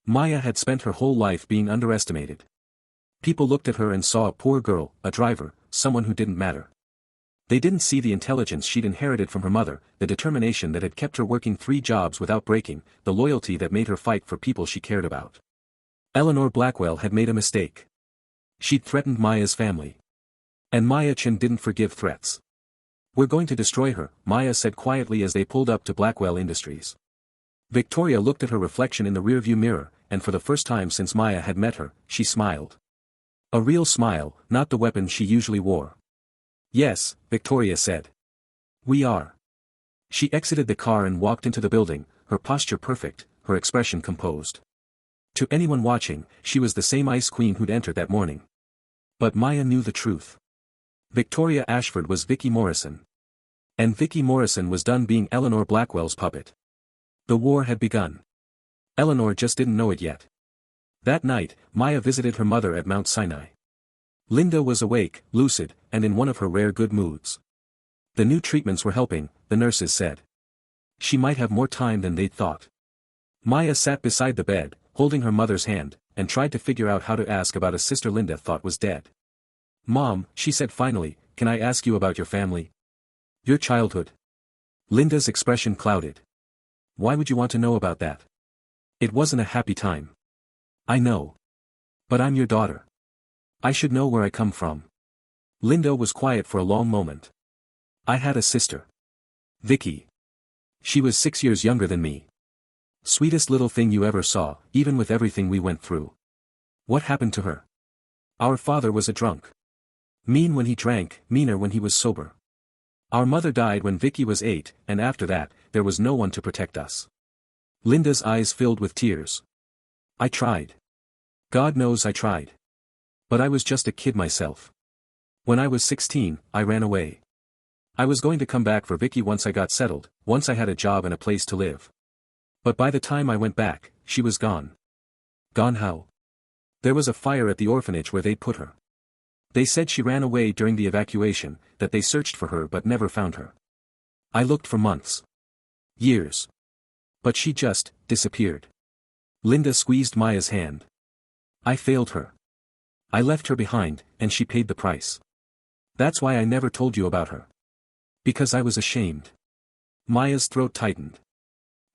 Maya had spent her whole life being underestimated. People looked at her and saw a poor girl, a driver, someone who didn't matter. They didn't see the intelligence she'd inherited from her mother, the determination that had kept her working 3 jobs without breaking, the loyalty that made her fight for people she cared about. Eleanor Blackwell had made a mistake. She'd threatened Maya's family. And Maya Chen didn't forgive threats. We're going to destroy her, Maya said quietly as they pulled up to Blackwell Industries. Victoria looked at her reflection in the rearview mirror, and for the first time since Maya had met her, she smiled. A real smile, not the weapon she usually wore. Yes, Victoria said. We are. She exited the car and walked into the building, her posture perfect, her expression composed. To anyone watching, she was the same ice queen who'd entered that morning. But Maya knew the truth. Victoria Ashford was Vicky Morrison. And Vicky Morrison was done being Eleanor Blackwell's puppet. The war had begun. Eleanor just didn't know it yet. That night, Maya visited her mother at Mount Sinai. Linda was awake, lucid, and in one of her rare good moods. The new treatments were helping, the nurses said. She might have more time than they'd thought. Maya sat beside the bed, holding her mother's hand, and tried to figure out how to ask about a sister Linda thought was dead. Mom, she said finally, can I ask you about your family? Your childhood? Linda's expression clouded. Why would you want to know about that? It wasn't a happy time. I know. But I'm your daughter. I should know where I come from. Linda was quiet for a long moment. I had a sister. Vicky. She was 6 years younger than me. Sweetest little thing you ever saw, even with everything we went through. What happened to her? Our father was a drunk. Mean when he drank, meaner when he was sober. Our mother died when Vicky was 8, and after that, there was no one to protect us. Linda's eyes filled with tears. I tried. God knows I tried. But I was just a kid myself. When I was 16, I ran away. I was going to come back for Vicky once I got settled, once I had a job and a place to live. But by the time I went back, she was gone. Gone how? There was a fire at the orphanage where they'd put her. They said she ran away during the evacuation, that they searched for her but never found her. I looked for months. Years. But she just disappeared. Linda squeezed Maya's hand. I failed her. I left her behind, and she paid the price. That's why I never told you about her. Because I was ashamed. Maya's throat tightened.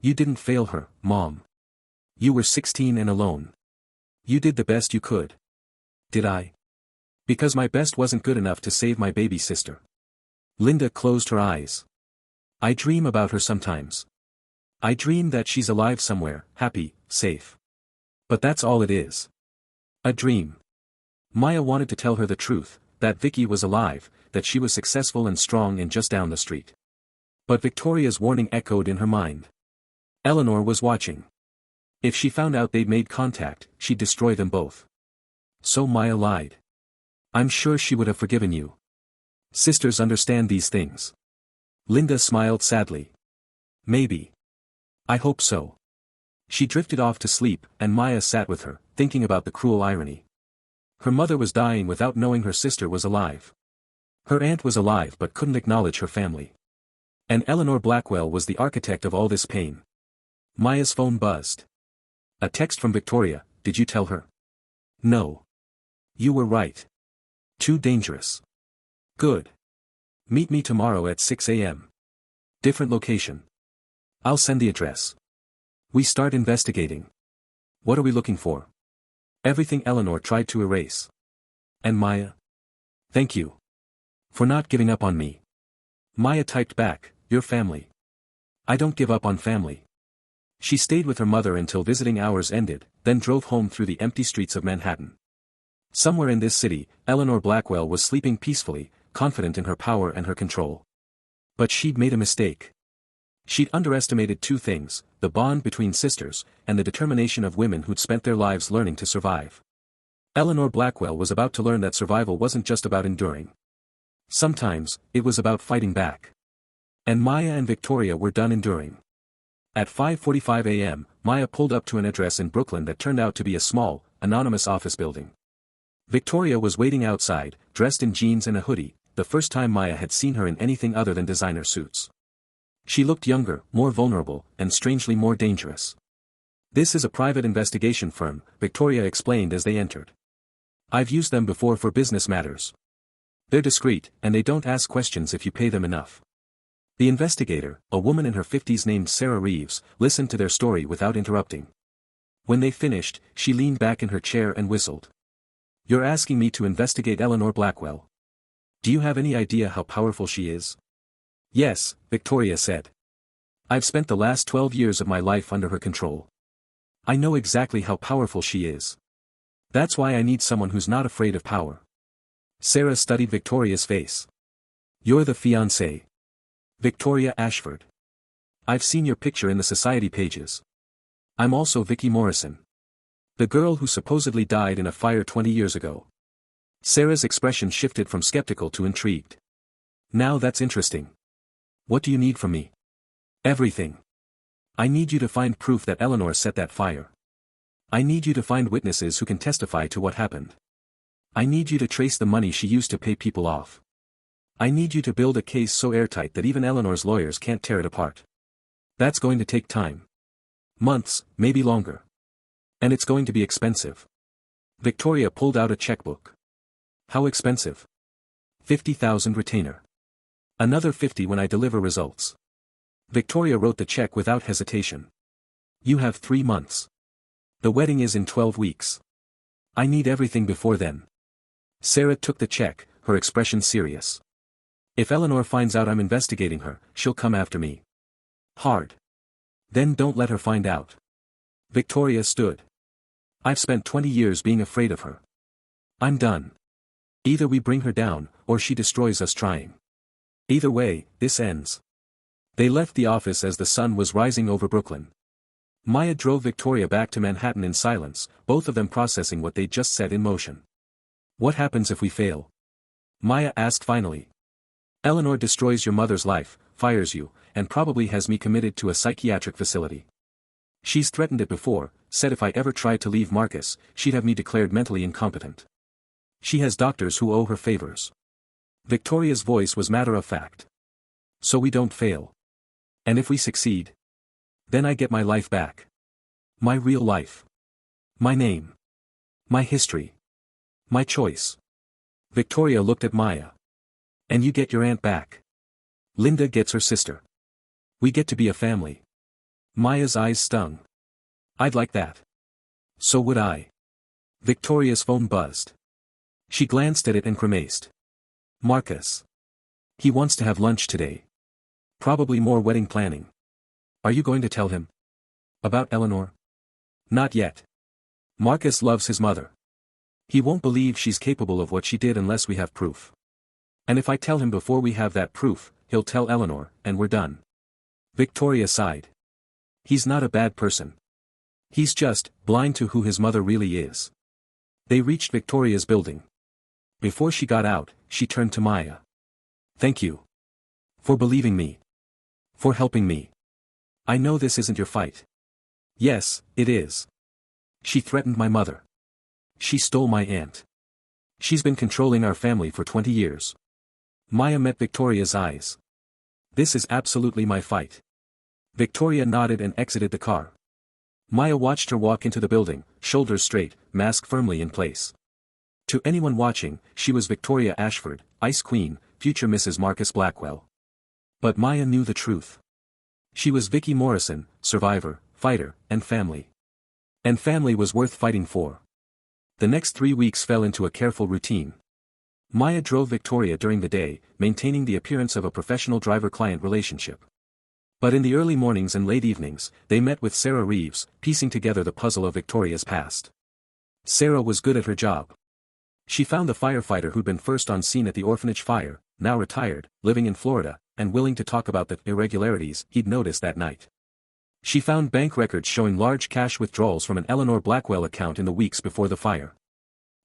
You didn't fail her, Mom. You were 16 and alone. You did the best you could. Did I? Because my best wasn't good enough to save my baby sister. Linda closed her eyes. I dream about her sometimes. I dream that she's alive somewhere, happy, safe. But that's all it is. A dream. Maya wanted to tell her the truth, that Vicky was alive, that she was successful and strong and just down the street. But Victoria's warning echoed in her mind. Eleanor was watching. If she found out they'd made contact, she'd destroy them both. So Maya lied. I'm sure she would have forgiven you. Sisters understand these things. Linda smiled sadly. Maybe. I hope so. She drifted off to sleep, and Maya sat with her, thinking about the cruel irony. Her mother was dying without knowing her sister was alive. Her aunt was alive but couldn't acknowledge her family. And Eleanor Blackwell was the architect of all this pain. Maya's phone buzzed. A text from Victoria. Did you tell her? No. You were right. Too dangerous. Good. Meet me tomorrow at 6 a.m. Different location. I'll send the address. We start investigating. What are we looking for? Everything Eleanor tried to erase. And Maya? Thank you. For not giving up on me. Maya typed back, your family. I don't give up on family. She stayed with her mother until visiting hours ended, then drove home through the empty streets of Manhattan. Somewhere in this city, Eleanor Blackwell was sleeping peacefully, confident in her power and her control. But she'd made a mistake. She'd underestimated two things, the bond between sisters, and the determination of women who'd spent their lives learning to survive. Eleanor Blackwell was about to learn that survival wasn't just about enduring. Sometimes, it was about fighting back. And Maya and Victoria were done enduring. At 5:45 a.m., Maya pulled up to an address in Brooklyn that turned out to be a small, anonymous office building. Victoria was waiting outside, dressed in jeans and a hoodie, the first time Maya had seen her in anything other than designer suits. She looked younger, more vulnerable, and strangely more dangerous. This is a private investigation firm, Victoria explained as they entered. I've used them before for business matters. They're discreet, and they don't ask questions if you pay them enough. The investigator, a woman in her 50s named Sarah Reeves, listened to their story without interrupting. When they finished, she leaned back in her chair and whistled. You're asking me to investigate Eleanor Blackwell. Do you have any idea how powerful she is? Yes, Victoria said. I've spent the last 12 years of my life under her control. I know exactly how powerful she is. That's why I need someone who's not afraid of power. Sarah studied Victoria's face. You're the fiancée. Victoria Ashford. I've seen your picture in the society pages. I'm also Vicky Morrison. The girl who supposedly died in a fire 20 years ago. Sarah's expression shifted from skeptical to intrigued. Now that's interesting. What do you need from me? Everything. I need you to find proof that Eleanor set that fire. I need you to find witnesses who can testify to what happened. I need you to trace the money she used to pay people off. I need you to build a case so airtight that even Eleanor's lawyers can't tear it apart. That's going to take time. Months, maybe longer. And it's going to be expensive. Victoria pulled out a checkbook. How expensive? 50,000 retainer. Another 50 when I deliver results. Victoria wrote the check without hesitation. You have 3 months. The wedding is in 12 weeks. I need everything before then. Sarah took the check, her expression serious. If Eleanor finds out I'm investigating her, she'll come after me. Hard. Then don't let her find out. Victoria stood. I've spent 20 years being afraid of her. I'm done. Either we bring her down, or she destroys us trying. Either way, this ends. They left the office as the sun was rising over Brooklyn. Maya drove Victoria back to Manhattan in silence, both of them processing what they'd just set in motion. What happens if we fail? Maya asked finally. Eleanor destroys your mother's life, fires you, and probably has me committed to a psychiatric facility. She's threatened it before, said if I ever tried to leave Marcus, she'd have me declared mentally incompetent. She has doctors who owe her favors. Victoria's voice was matter-of-fact. So we don't fail. And if we succeed? Then I get my life back. My real life. My name. My history. My choice. Victoria looked at Maya. And you get your aunt back. Linda gets her sister. We get to be a family. Maya's eyes stung. I'd like that. So would I. Victoria's phone buzzed. She glanced at it and grimaced. Marcus. He wants to have lunch today. Probably more wedding planning. Are you going to tell him? About Eleanor? Not yet. Marcus loves his mother. He won't believe she's capable of what she did unless we have proof. And if I tell him before we have that proof, he'll tell Eleanor, and we're done. Victoria sighed. He's not a bad person. He's just blind to who his mother really is. They reached Victoria's building. Before she got out, she turned to Maya. Thank you. For believing me. For helping me. I know this isn't your fight. Yes, it is. She threatened my mother. She stole my aunt. She's been controlling our family for 20 years. Maya met Victoria's eyes. This is absolutely my fight. Victoria nodded and exited the car. Maya watched her walk into the building, shoulders straight, mask firmly in place. To anyone watching, she was Victoria Ashford, Ice Queen, future Mrs. Marcus Blackwell. But Maya knew the truth. She was Vicky Morrison, survivor, fighter, and family. And family was worth fighting for. The next 3 weeks fell into a careful routine. Maya drove Victoria during the day, maintaining the appearance of a professional driver-client relationship. But in the early mornings and late evenings, they met with Sarah Reeves, piecing together the puzzle of Victoria's past. Sarah was good at her job. She found the firefighter who'd been first on scene at the orphanage fire, now retired, living in Florida, and willing to talk about the irregularities he'd noticed that night. She found bank records showing large cash withdrawals from an Eleanor Blackwell account in the weeks before the fire.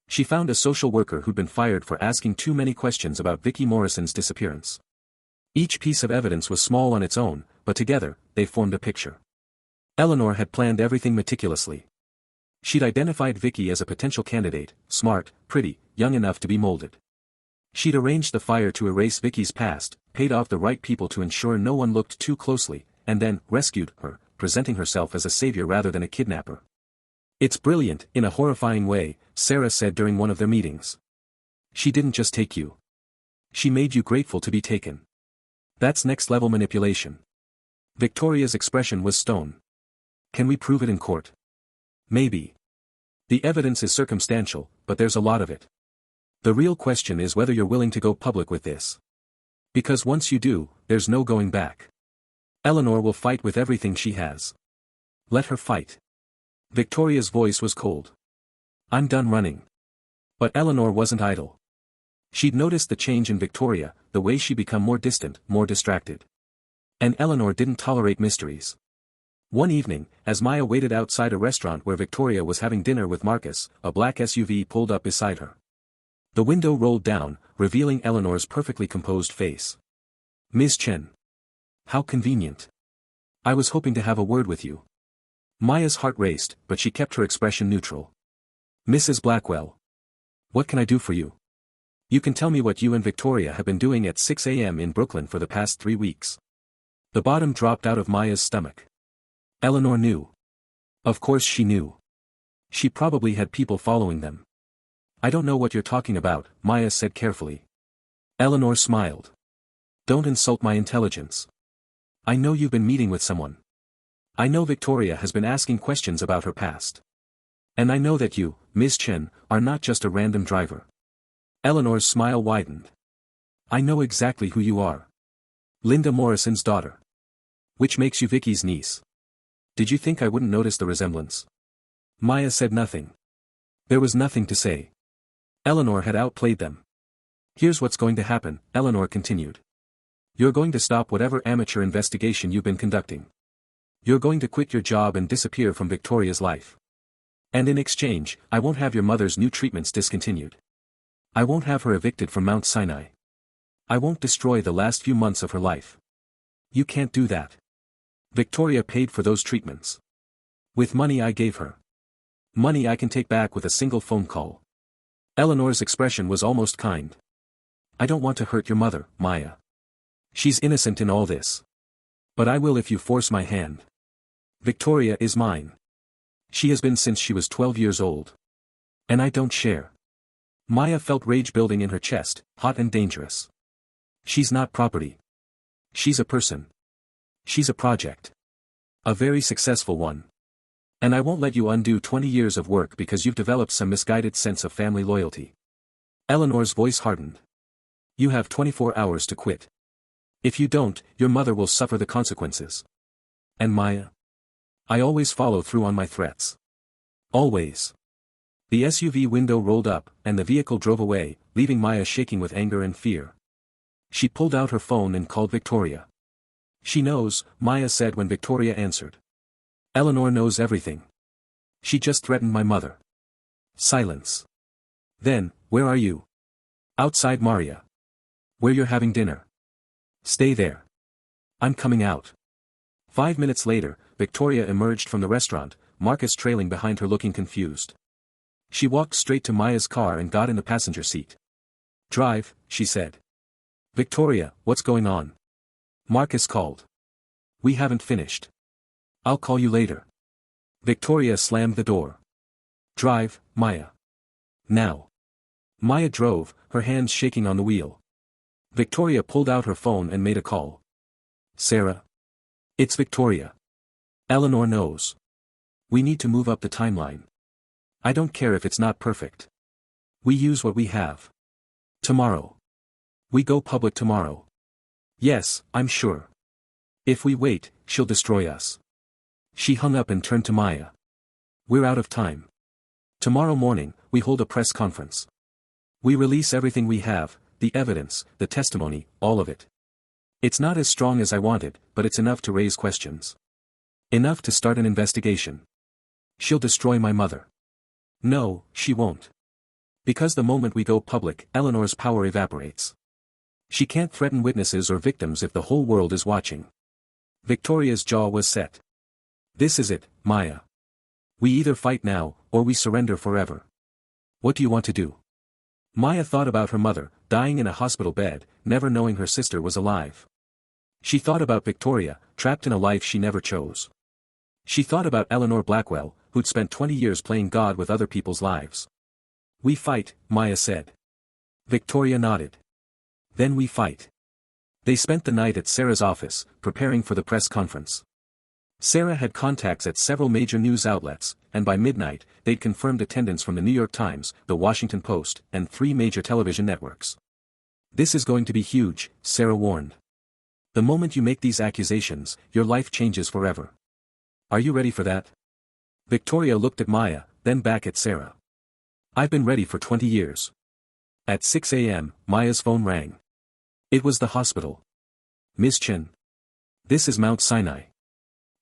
She found a social worker who'd been fired for asking too many questions about Vicky Morrison's disappearance. Each piece of evidence was small on its own, but together, they formed a picture. Eleanor had planned everything meticulously. She'd identified Vicky as a potential candidate, smart, pretty, young enough to be molded. She'd arranged the fire to erase Vicky's past, paid off the right people to ensure no one looked too closely, and then rescued her, presenting herself as a savior rather than a kidnapper. It's brilliant, in a horrifying way, Sarah said during one of their meetings. She didn't just take you. She made you grateful to be taken. That's next-level manipulation. Victoria's expression was stone. Can we prove it in court? Maybe. The evidence is circumstantial, but there's a lot of it. The real question is whether you're willing to go public with this. Because once you do, there's no going back. Eleanor will fight with everything she has. Let her fight. Victoria's voice was cold. I'm done running. But Eleanor wasn't idle. She'd noticed the change in Victoria, the way she'd become more distant, more distracted. And Eleanor didn't tolerate mysteries. One evening, as Maya waited outside a restaurant where Victoria was having dinner with Marcus, a black SUV pulled up beside her. The window rolled down, revealing Eleanor's perfectly composed face. Ms. Chen. How convenient. I was hoping to have a word with you. Maya's heart raced, but she kept her expression neutral. Mrs. Blackwell. What can I do for you? You can tell me what you and Victoria have been doing at 6 a.m. in Brooklyn for the past 3 weeks. The bottom dropped out of Maya's stomach. Eleanor knew. Of course she knew. She probably had people following them. I don't know what you're talking about, Maya said carefully. Eleanor smiled. Don't insult my intelligence. I know you've been meeting with someone. I know Victoria has been asking questions about her past. And I know that you, Ms. Chen, are not just a random driver. Eleanor's smile widened. I know exactly who you are. Linda Morrison's daughter. Which makes you Vicky's niece. Did you think I wouldn't notice the resemblance? Maya said nothing. There was nothing to say. Eleanor had outplayed them. Here's what's going to happen, Eleanor continued. You're going to stop whatever amateur investigation you've been conducting. You're going to quit your job and disappear from Victoria's life. And in exchange, I won't have your mother's new treatments discontinued. I won't have her evicted from Mount Sinai. I won't destroy the last few months of her life. You can't do that. Victoria paid for those treatments. With money I gave her. Money I can take back with a single phone call. Eleanor's expression was almost kind. I don't want to hurt your mother, Maya. She's innocent in all this. But I will if you force my hand. Victoria is mine. She has been since she was 12 years old. And I don't share. Maya felt rage building in her chest, hot and dangerous. She's not property. She's a person. She's a project. A very successful one. And I won't let you undo 20 years of work because you've developed some misguided sense of family loyalty. Eleanor's voice hardened. You have 24 hours to quit. If you don't, your mother will suffer the consequences. And Maya? I always follow through on my threats. Always. The SUV window rolled up, and the vehicle drove away, leaving Maya shaking with anger and fear. She pulled out her phone and called Victoria. She knows, Maya said when Victoria answered. Eleanor knows everything. She just threatened my mother. Silence. Then, where are you? Outside Maria. Where you're having dinner. Stay there. I'm coming out. 5 minutes later, Victoria emerged from the restaurant, Marcus trailing behind her looking confused. She walked straight to Maya's car and got in the passenger seat. Drive, she said. Victoria, what's going on? Marcus called. We haven't finished. I'll call you later. Victoria slammed the door. Drive, Maya. Now. Maya drove, her hands shaking on the wheel. Victoria pulled out her phone and made a call. Sarah. It's Victoria. Eleanor knows. We need to move up the timeline. I don't care if it's not perfect. We use what we have. Tomorrow. We go public tomorrow. Yes, I'm sure. If we wait, she'll destroy us. She hung up and turned to Maya. We're out of time. Tomorrow morning, we hold a press conference. We release everything we have, the evidence, the testimony, all of it. It's not as strong as I wanted, but it's enough to raise questions. Enough to start an investigation. She'll destroy my mother. No, she won't. Because the moment we go public, Eleanor's power evaporates. She can't threaten witnesses or victims if the whole world is watching. Victoria's jaw was set. This is it, Maya. We either fight now, or we surrender forever. What do you want to do? Maya thought about her mother, dying in a hospital bed, never knowing her sister was alive. She thought about Victoria, trapped in a life she never chose. She thought about Eleanor Blackwell, who'd spent 20 years playing God with other people's lives. We fight, Maya said. Victoria nodded. Then we fight. They spent the night at Sarah's office, preparing for the press conference. Sarah had contacts at several major news outlets, and by midnight, they'd confirmed attendance from the New York Times, the Washington Post, and 3 major television networks. This is going to be huge, Sarah warned. The moment you make these accusations, your life changes forever. Are you ready for that? Victoria looked at Maya, then back at Sarah. I've been ready for 20 years. At 6 a.m., Maya's phone rang. It was the hospital. Miss Chen. This is Mount Sinai.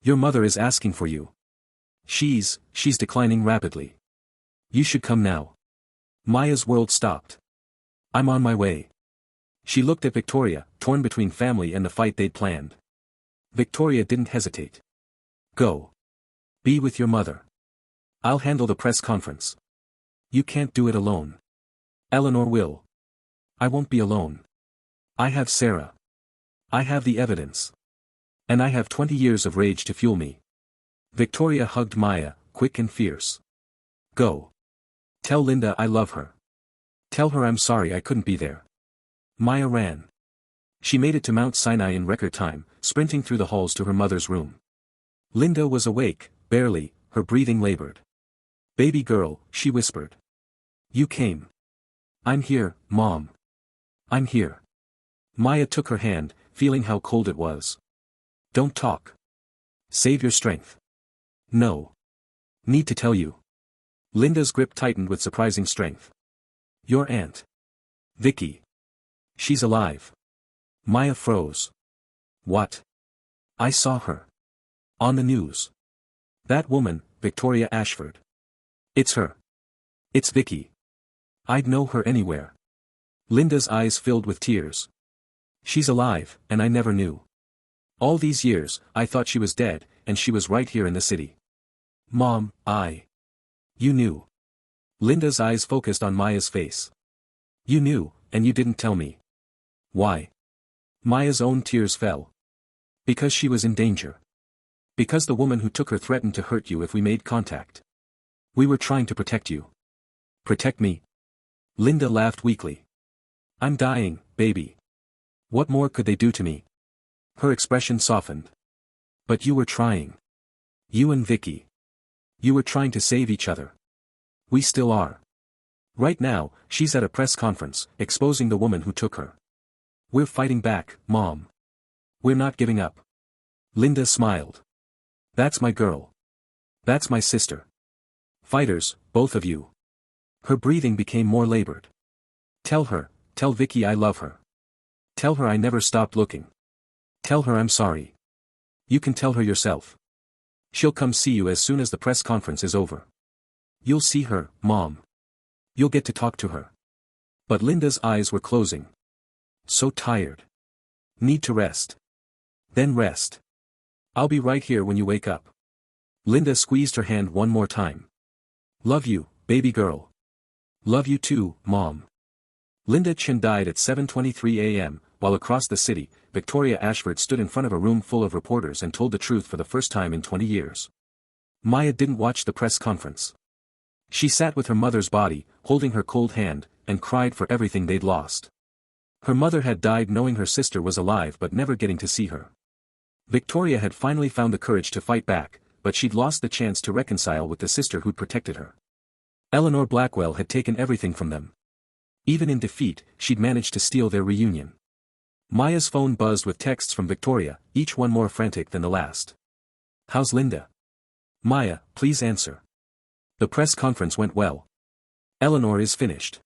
Your mother is asking for you. She's declining rapidly. You should come now. Maya's world stopped. I'm on my way. She looked at Victoria, torn between family and the fight they'd planned. Victoria didn't hesitate. Go. Be with your mother. I'll handle the press conference. You can't do it alone. Eleanor will. I won't be alone. I have Sarah. I have the evidence. And I have 20 years of rage to fuel me. Victoria hugged Maya, quick and fierce. Go. Tell Linda I love her. Tell her I'm sorry I couldn't be there. Maya ran. She made it to Mount Sinai in record time, sprinting through the halls to her mother's room. Linda was awake, barely, her breathing labored. Baby girl, she whispered. You came. I'm here, Mom. I'm here. Maya took her hand, feeling how cold it was. Don't talk. Save your strength. No. Need to tell you. Linda's grip tightened with surprising strength. Your aunt. Vicky. She's alive. Maya froze. What? I saw her. On the news. That woman, Victoria Ashford. It's her. It's Vicky. I'd know her anywhere. Linda's eyes filled with tears. She's alive, and I never knew. All these years, I thought she was dead, and she was right here in the city. Mom, You knew. Linda's eyes focused on Maya's face. You knew, and you didn't tell me. Why? Maya's own tears fell. Because she was in danger. Because the woman who took her threatened to hurt you if we made contact. We were trying to protect you. Protect me? Linda laughed weakly. I'm dying, baby. What more could they do to me? Her expression softened. But you were trying. You and Vicky. You were trying to save each other. We still are. Right now, she's at a press conference, exposing the woman who took her. We're fighting back, Mom. We're not giving up. Linda smiled. That's my girl. That's my sister. Fighters, both of you. Her breathing became more labored. Tell Vicky I love her. Tell her I never stopped looking. Tell her I'm sorry. You can tell her yourself. She'll come see you as soon as the press conference is over. You'll see her, Mom. You'll get to talk to her. But Linda's eyes were closing. So tired. Need to rest. Then rest. I'll be right here when you wake up. Linda squeezed her hand one more time. Love you, baby girl. Love you too, Mom. Linda Chin died at 7:23 a.m., while across the city, Victoria Ashford stood in front of a room full of reporters and told the truth for the first time in 20 years. Maya didn't watch the press conference. She sat with her mother's body, holding her cold hand, and cried for everything they'd lost. Her mother had died knowing her sister was alive but never getting to see her. Victoria had finally found the courage to fight back, but she'd lost the chance to reconcile with the sister who'd protected her. Eleanor Blackwell had taken everything from them. Even in defeat, she'd managed to steal their reunion. Maya's phone buzzed with texts from Victoria, each one more frantic than the last. How's Linda? Maya, please answer. The press conference went well. Eleanor is finished.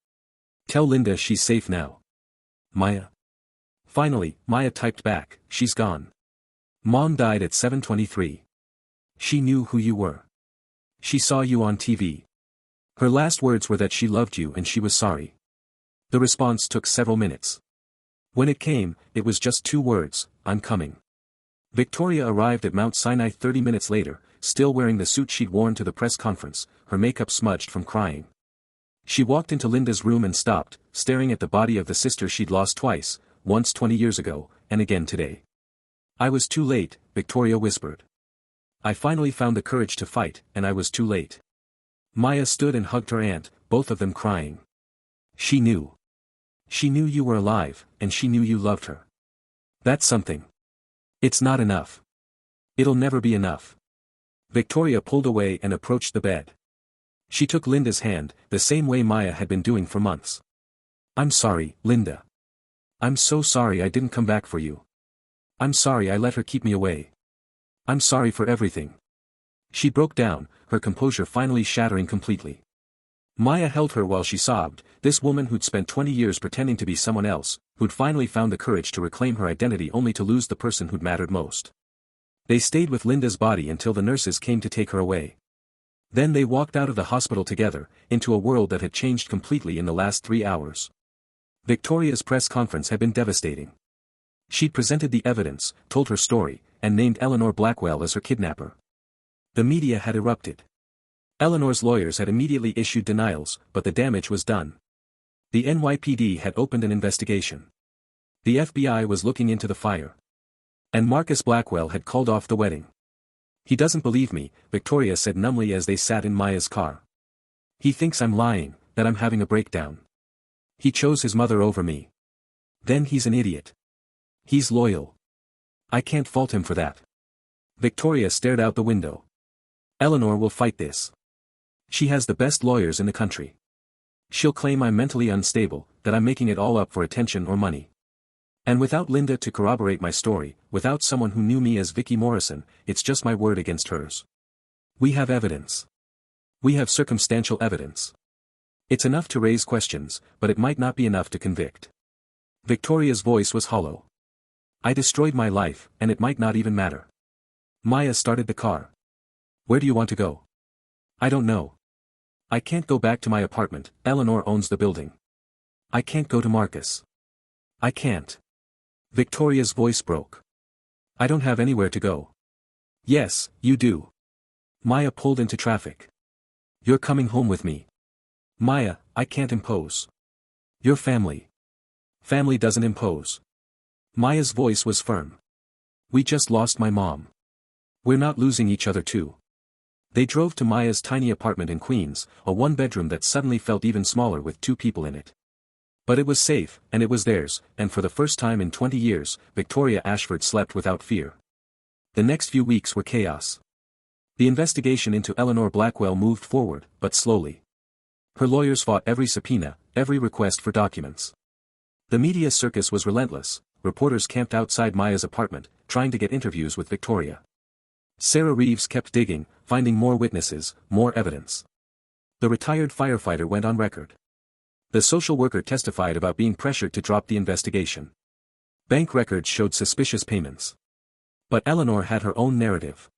Tell Linda she's safe now. Maya. Finally, Maya typed back, she's gone. Mom died at 7:23. She knew who you were. She saw you on TV. Her last words were that she loved you and she was sorry. The response took several minutes. When it came, it was just 2 words, I'm coming. Victoria arrived at Mount Sinai 30 minutes later, still wearing the suit she'd worn to the press conference, her makeup smudged from crying. She walked into Linda's room and stopped, staring at the body of the sister she'd lost twice, once 20 years ago, and again today. I was too late, Victoria whispered. I finally found the courage to fight, and I was too late. Maya stood and hugged her aunt, both of them crying. She knew. She knew you were alive, and she knew you loved her. That's something. It's not enough. It'll never be enough. Victoria pulled away and approached the bed. She took Linda's hand, the same way Maya had been doing for months. I'm sorry, Linda. I'm so sorry I didn't come back for you. I'm sorry I let her keep me away. I'm sorry for everything. She broke down, her composure finally shattering completely. Maya held her while she sobbed, this woman who'd spent 20 years pretending to be someone else, who'd finally found the courage to reclaim her identity only to lose the person who'd mattered most. They stayed with Linda's body until the nurses came to take her away. Then they walked out of the hospital together, into a world that had changed completely in the last 3 hours. Victoria's press conference had been devastating. She'd presented the evidence, told her story, and named Eleanor Blackwell as her kidnapper. The media had erupted. Eleanor's lawyers had immediately issued denials, but the damage was done. The NYPD had opened an investigation. The FBI was looking into the fire. And Marcus Blackwell had called off the wedding. He doesn't believe me, Victoria said numbly as they sat in Maya's car. He thinks I'm lying, that I'm having a breakdown. He chose his mother over me. Then he's an idiot. He's loyal. I can't fault him for that. Victoria stared out the window. Eleanor will fight this. She has the best lawyers in the country. She'll claim I'm mentally unstable, that I'm making it all up for attention or money. And without Linda to corroborate my story, without someone who knew me as Vicky Morrison, it's just my word against hers. We have evidence. We have circumstantial evidence. It's enough to raise questions, but it might not be enough to convict. Victoria's voice was hollow. I destroyed my life, and it might not even matter. Maya started the car. Where do you want to go? I don't know. I can't go back to my apartment, Eleanor owns the building. I can't go to Marcus. I can't. Victoria's voice broke. I don't have anywhere to go. Yes, you do. Maya pulled into traffic. You're coming home with me. Maya, I can't impose. Your family. Family doesn't impose. Maya's voice was firm. We just lost my mom. We're not losing each other too. They drove to Maya's tiny apartment in Queens, a 1-bedroom that suddenly felt even smaller with 2 people in it. But it was safe, and it was theirs, and for the first time in 20 years, Victoria Ashford slept without fear. The next few weeks were chaos. The investigation into Eleanor Blackwell moved forward, but slowly. Her lawyers fought every subpoena, every request for documents. The media circus was relentless. Reporters camped outside Maya's apartment, trying to get interviews with Victoria. Sarah Reeves kept digging, finding more witnesses, more evidence. The retired firefighter went on record. The social worker testified about being pressured to drop the investigation. Bank records showed suspicious payments. But Eleanor had her own narrative.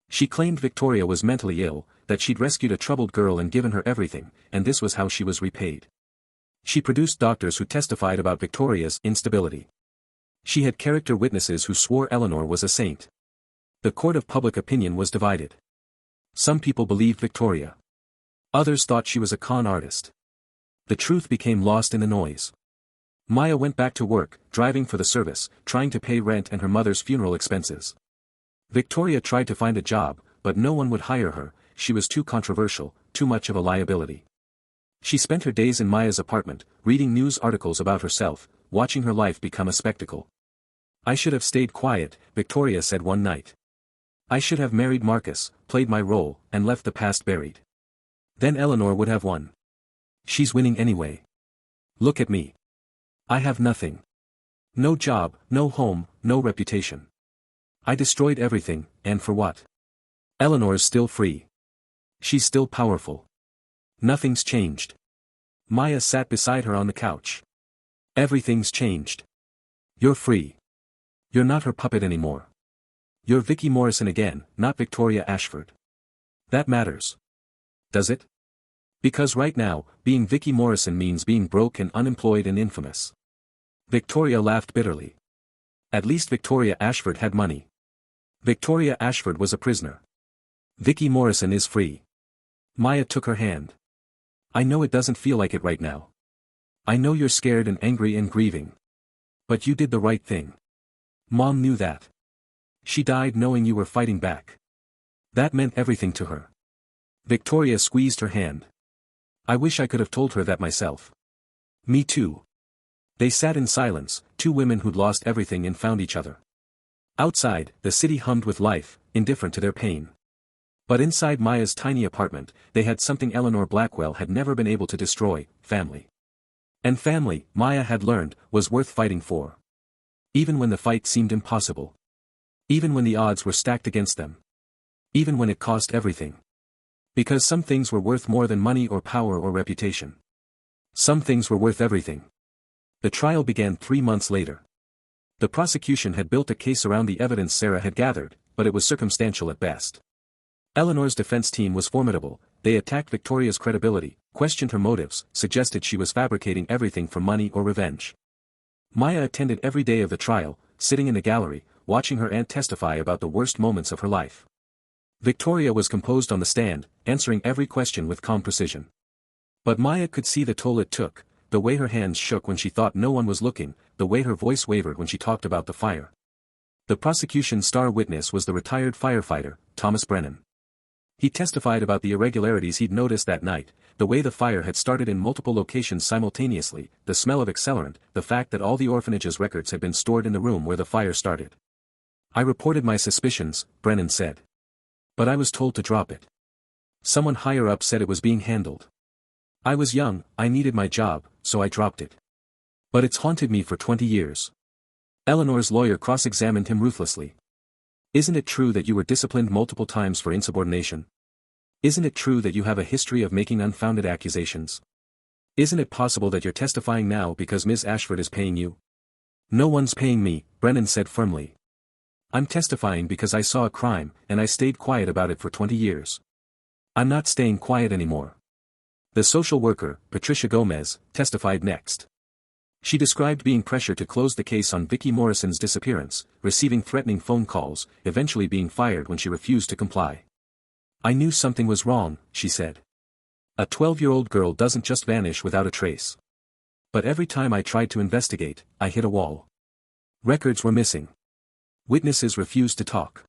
She claimed Victoria was mentally ill, that she'd rescued a troubled girl and given her everything, and this was how she was repaid. She produced doctors who testified about Victoria's instability. She had character witnesses who swore Eleanor was a saint. The court of public opinion was divided. Some people believed Victoria. Others thought she was a con artist. The truth became lost in the noise. Maya went back to work, driving for the service, trying to pay rent and her mother's funeral expenses. Victoria tried to find a job, but no one would hire her. She was too controversial, too much of a liability. She spent her days in Maya's apartment, reading news articles about herself, watching her life become a spectacle. "I should have stayed quiet," Victoria said one night. "I should have married Marcus, played my role, and left the past buried. Then Eleanor would have won. She's winning anyway. Look at me. I have nothing. No job, no home, no reputation. I destroyed everything, and for what? Eleanor's still free. She's still powerful. Nothing's changed." Maya sat beside her on the couch. "Everything's changed. You're free. You're not her puppet anymore. You're Vicky Morrison again, not Victoria Ashford. That matters. Does it? Because right now, being Vicky Morrison means being broke and unemployed and infamous." Victoria laughed bitterly. At least Victoria Ashford had money. Victoria Ashford was a prisoner. Vicky Morrison is free. Maya took her hand. "I know it doesn't feel like it right now. I know you're scared and angry and grieving. But you did the right thing. Mom knew that. She died knowing you were fighting back. That meant everything to her." Victoria squeezed her hand. "I wish I could have told her that myself." "Me too." They sat in silence, two women who'd lost everything and found each other. Outside, the city hummed with life, indifferent to their pain. But inside Maya's tiny apartment, they had something Eleanor Blackwell had never been able to destroy: family. And family, Maya had learned, was worth fighting for. Even when the fight seemed impossible. Even when the odds were stacked against them. Even when it cost everything. Because some things were worth more than money or power or reputation. Some things were worth everything. The trial began 3 months later. The prosecution had built a case around the evidence Sarah had gathered, but it was circumstantial at best. Eleanor's defense team was formidable. They attacked Victoria's credibility, questioned her motives, suggested she was fabricating everything for money or revenge. Maya attended every day of the trial, sitting in the gallery, watching her aunt testify about the worst moments of her life. Victoria was composed on the stand, answering every question with calm precision. But Maya could see the toll it took, the way her hands shook when she thought no one was looking, the way her voice wavered when she talked about the fire. The prosecution's star witness was the retired firefighter, Thomas Brennan. He testified about the irregularities he'd noticed that night, the way the fire had started in multiple locations simultaneously, the smell of accelerant, the fact that all the orphanage's records had been stored in the room where the fire started. "I reported my suspicions," Brennan said. "But I was told to drop it. Someone higher up said it was being handled. I was young, I needed my job, so I dropped it. But it's haunted me for 20 years. Eleanor's lawyer cross-examined him ruthlessly. "Isn't it true that you were disciplined multiple times for insubordination? Isn't it true that you have a history of making unfounded accusations? Isn't it possible that you're testifying now because Ms. Ashford is paying you?" "No one's paying me," Brennan said firmly. "I'm testifying because I saw a crime, and I stayed quiet about it for 20 years. I'm not staying quiet anymore." The social worker, Patricia Gomez, testified next. She described being pressured to close the case on Vicky Morrison's disappearance, receiving threatening phone calls, eventually being fired when she refused to comply. "I knew something was wrong," she said. "A 12-year-old girl doesn't just vanish without a trace. But every time I tried to investigate, I hit a wall. Records were missing. Witnesses refused to talk.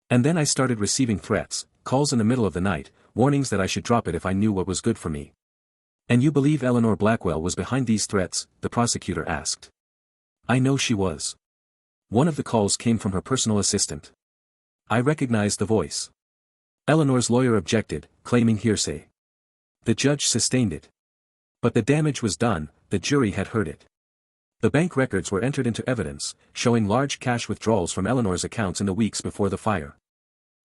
And then I started receiving threats, calls in the middle of the night, warnings that I should drop it if I knew what was good for me." "And you believe Eleanor Blackwell was behind these threats?" the prosecutor asked. "I know she was. One of the calls came from her personal assistant. I recognized the voice." Eleanor's lawyer objected, claiming hearsay. The judge sustained it. But the damage was done, the jury had heard it. The bank records were entered into evidence, showing large cash withdrawals from Eleanor's accounts in the weeks before the fire.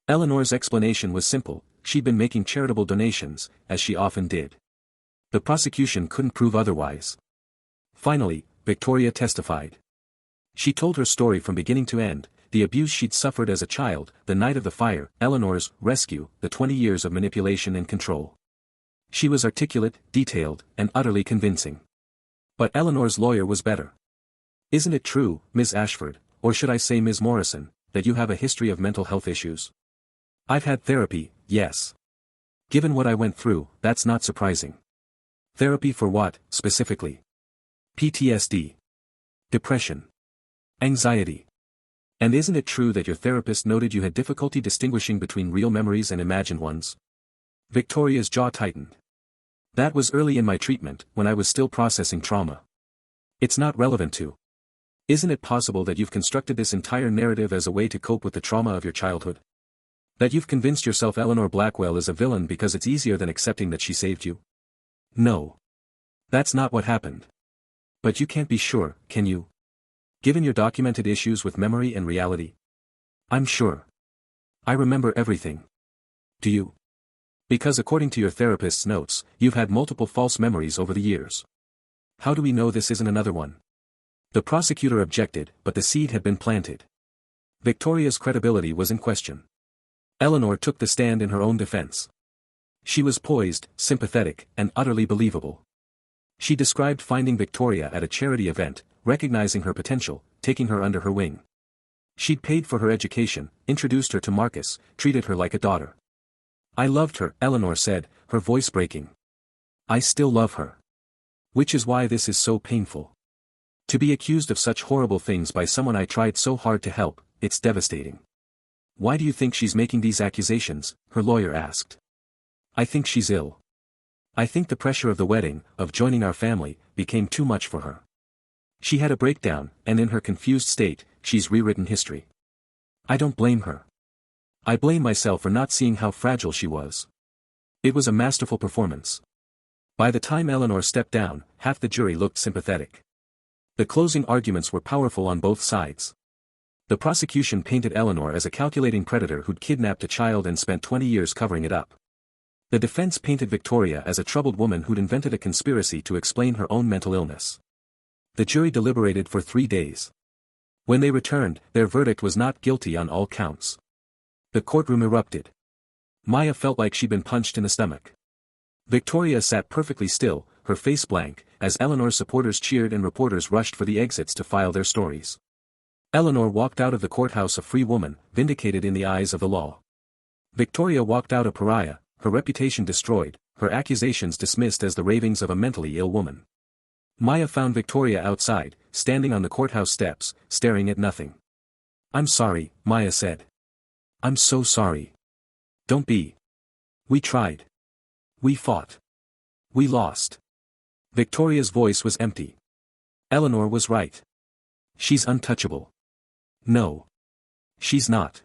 Eleanor's explanation was simple: she'd been making charitable donations, as she often did. The prosecution couldn't prove otherwise. Finally, Victoria testified. She told her story from beginning to end: the abuse she'd suffered as a child, the night of the fire, Eleanor's rescue, the 20 years of manipulation and control. She was articulate, detailed, and utterly convincing. But Eleanor's lawyer was better. "Isn't it true, Ms. Ashford, or should I say Ms. Morrison, that you have a history of mental health issues?" "I've had therapy, yes. Given what I went through, that's not surprising." "Therapy for what, specifically?" "PTSD. Depression. Anxiety. And isn't it true that your therapist noted you had difficulty distinguishing between real memories and imagined ones?" Victoria's jaw tightened. "That was early in my treatment, when I was still processing trauma. It's not relevant to. Isn't it possible that you've constructed this entire narrative as a way to cope with the trauma of your childhood? That you've convinced yourself Eleanor Blackwell is a villain because it's easier than accepting that she saved you?" "No. That's not what happened. But you can't be sure, can you? Given your documented issues with memory and reality?" "I'm sure. I remember everything." "Do you? Because according to your therapist's notes, you've had multiple false memories over the years. How do we know this isn't another one?" The prosecutor objected, but the seed had been planted. Victoria's credibility was in question. Eleanor took the stand in her own defense. She was poised, sympathetic, and utterly believable. She described finding Victoria at a charity event, recognizing her potential, taking her under her wing. She'd paid for her education, introduced her to Marcus, treated her like a daughter. "I loved her," Eleanor said, her voice breaking. "I still love her. Which is why this is so painful. To be accused of such horrible things by someone I tried so hard to help, it's devastating." "Why do you think she's making these accusations?" her lawyer asked. "I think she's ill. I think the pressure of the wedding, of joining our family, became too much for her. She had a breakdown, and in her confused state, she's rewritten history. I don't blame her. I blame myself for not seeing how fragile she was. It was a masterful performance." By the time Eleanor stepped down, half the jury looked sympathetic. The closing arguments were powerful on both sides. The prosecution painted Eleanor as a calculating predator who'd kidnapped a child and spent 20 years covering it up. The defense painted Victoria as a troubled woman who'd invented a conspiracy to explain her own mental illness. The jury deliberated for 3 days. When they returned, their verdict was not guilty on all counts. The courtroom erupted. Maya felt like she'd been punched in the stomach. Victoria sat perfectly still, her face blank, as Eleanor's supporters cheered and reporters rushed for the exits to file their stories. Eleanor walked out of the courthouse a free woman, vindicated in the eyes of the law. Victoria walked out a pariah, her reputation destroyed, her accusations dismissed as the ravings of a mentally ill woman. Maya found Victoria outside, standing on the courthouse steps, staring at nothing. "I'm sorry," Maya said. "I'm so sorry. Don't be. We tried. We fought. We lost." Victoria's voice was empty. Eleanor was right. "She's untouchable." "No. She's not.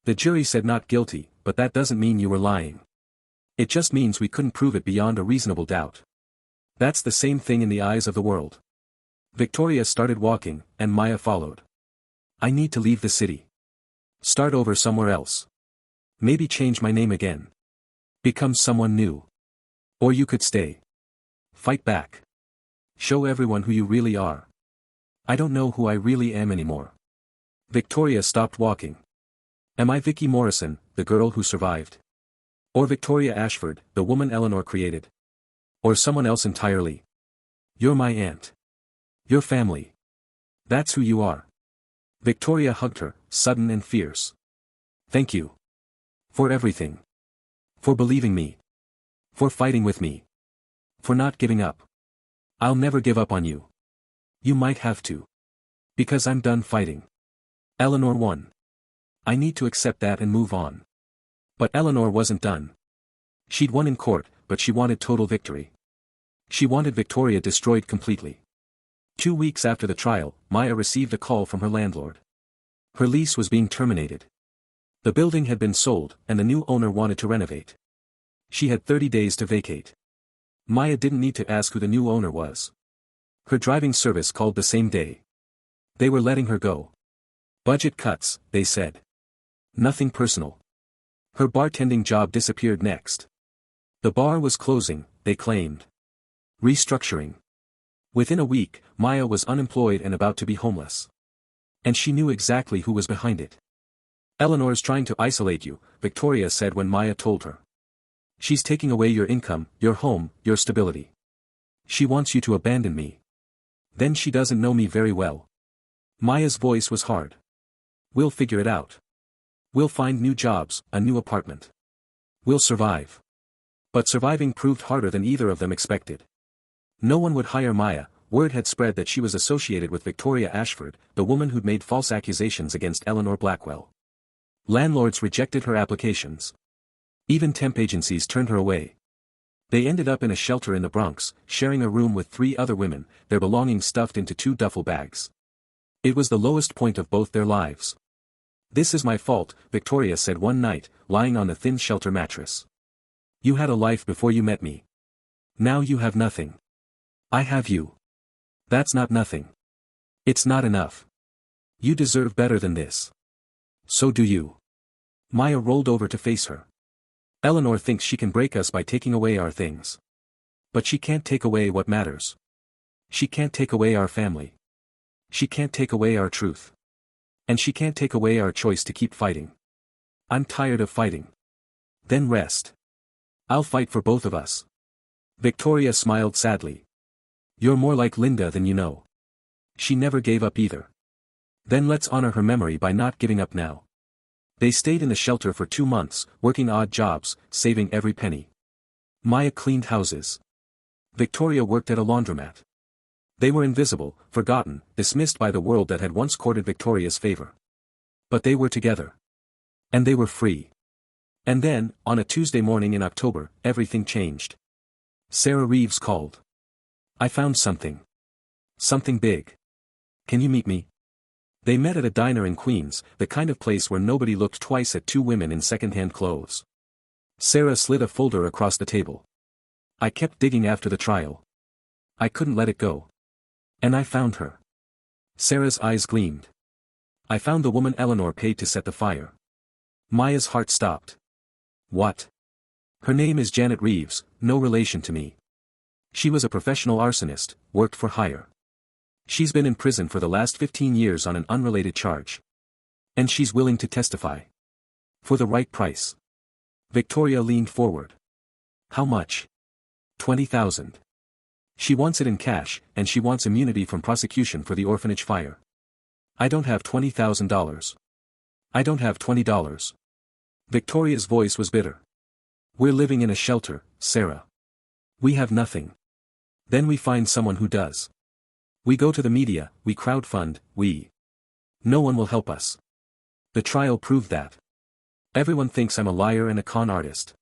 The jury said not guilty, but that doesn't mean you were lying. It just means we couldn't prove it beyond a reasonable doubt. That's the same thing in the eyes of the world." Victoria started walking, and Maya followed. "I need to leave the city. Start over somewhere else. Maybe change my name again. Become someone new. Or you could stay. Fight back. Show everyone who you really are. I don't know who I really am anymore." Victoria stopped walking. "Am I Vicky Morrison, the girl who survived? Or Victoria Ashford, the woman Eleanor created? Or someone else entirely? You're my aunt. Your family. That's who you are." Victoria hugged her, sudden and fierce. "Thank you. For everything. For believing me. For fighting with me. For not giving up. I'll never give up on you. You might have to. Because I'm done fighting." Eleanor won. I need to accept that and move on. But Eleanor wasn't done. She'd won in court, but she wanted total victory. She wanted Victoria destroyed completely. 2 weeks after the trial, Maya received a call from her landlord. Her lease was being terminated. The building had been sold, and the new owner wanted to renovate. She had 30 days to vacate. Maya didn't need to ask who the new owner was. Her driving service called the same day. They were letting her go. Budget cuts, they said. Nothing personal. Her bartending job disappeared next. The bar was closing, they claimed. Restructuring. Within a week, Maya was unemployed and about to be homeless. And she knew exactly who was behind it. Eleanor's trying to isolate you, Victoria said when Maya told her. She's taking away your income, your home, your stability. She wants you to abandon me. Then she doesn't know me very well. Maya's voice was hard. We'll figure it out. We'll find new jobs, a new apartment. We'll survive. But surviving proved harder than either of them expected. No one would hire Maya. Word had spread that she was associated with Victoria Ashford, the woman who'd made false accusations against Eleanor Blackwell. Landlords rejected her applications. Even temp agencies turned her away. They ended up in a shelter in the Bronx, sharing a room with 3 other women, their belongings stuffed into 2 duffel bags. It was the lowest point of both their lives. This is my fault, Victoria said one night, lying on the thin shelter mattress. You had a life before you met me. Now you have nothing. I have you. That's not nothing. It's not enough. You deserve better than this. So do you. Maya rolled over to face her. Eleanor thinks she can break us by taking away our things. But she can't take away what matters. She can't take away our family. She can't take away our truth. And she can't take away our choice to keep fighting. I'm tired of fighting. Then rest. I'll fight for both of us. Victoria smiled sadly. You're more like Linda than you know. She never gave up either. Then let's honor her memory by not giving up now. They stayed in the shelter for 2 months, working odd jobs, saving every penny. Maya cleaned houses. Victoria worked at a laundromat. They were invisible, forgotten, dismissed by the world that had once courted Victoria's favor. But they were together. And they were free. And then, on a Tuesday morning in October, everything changed. Sarah Reeves called. I found something. Something big. Can you meet me? They met at a diner in Queens, the kind of place where nobody looked twice at 2 women in second-hand clothes. Sarah slid a folder across the table. I kept digging after the trial. I couldn't let it go. And I found her. Sarah's eyes gleamed. I found the woman Eleanor paid to set the fire. Maya's heart stopped. What? Her name is Janet Reeves, no relation to me. She was a professional arsonist, worked for hire. She's been in prison for the last 15 years on an unrelated charge. And she's willing to testify. For the right price. Victoria leaned forward. How much? 20,000. She wants it in cash, and she wants immunity from prosecution for the orphanage fire. I don't have $20,000. I don't have $20. Victoria's voice was bitter. We're living in a shelter, Sarah. We have nothing. Then we find someone who does. We go to the media, we crowdfund, No one will help us. The trial proved that. Everyone thinks I'm a liar and a con artist.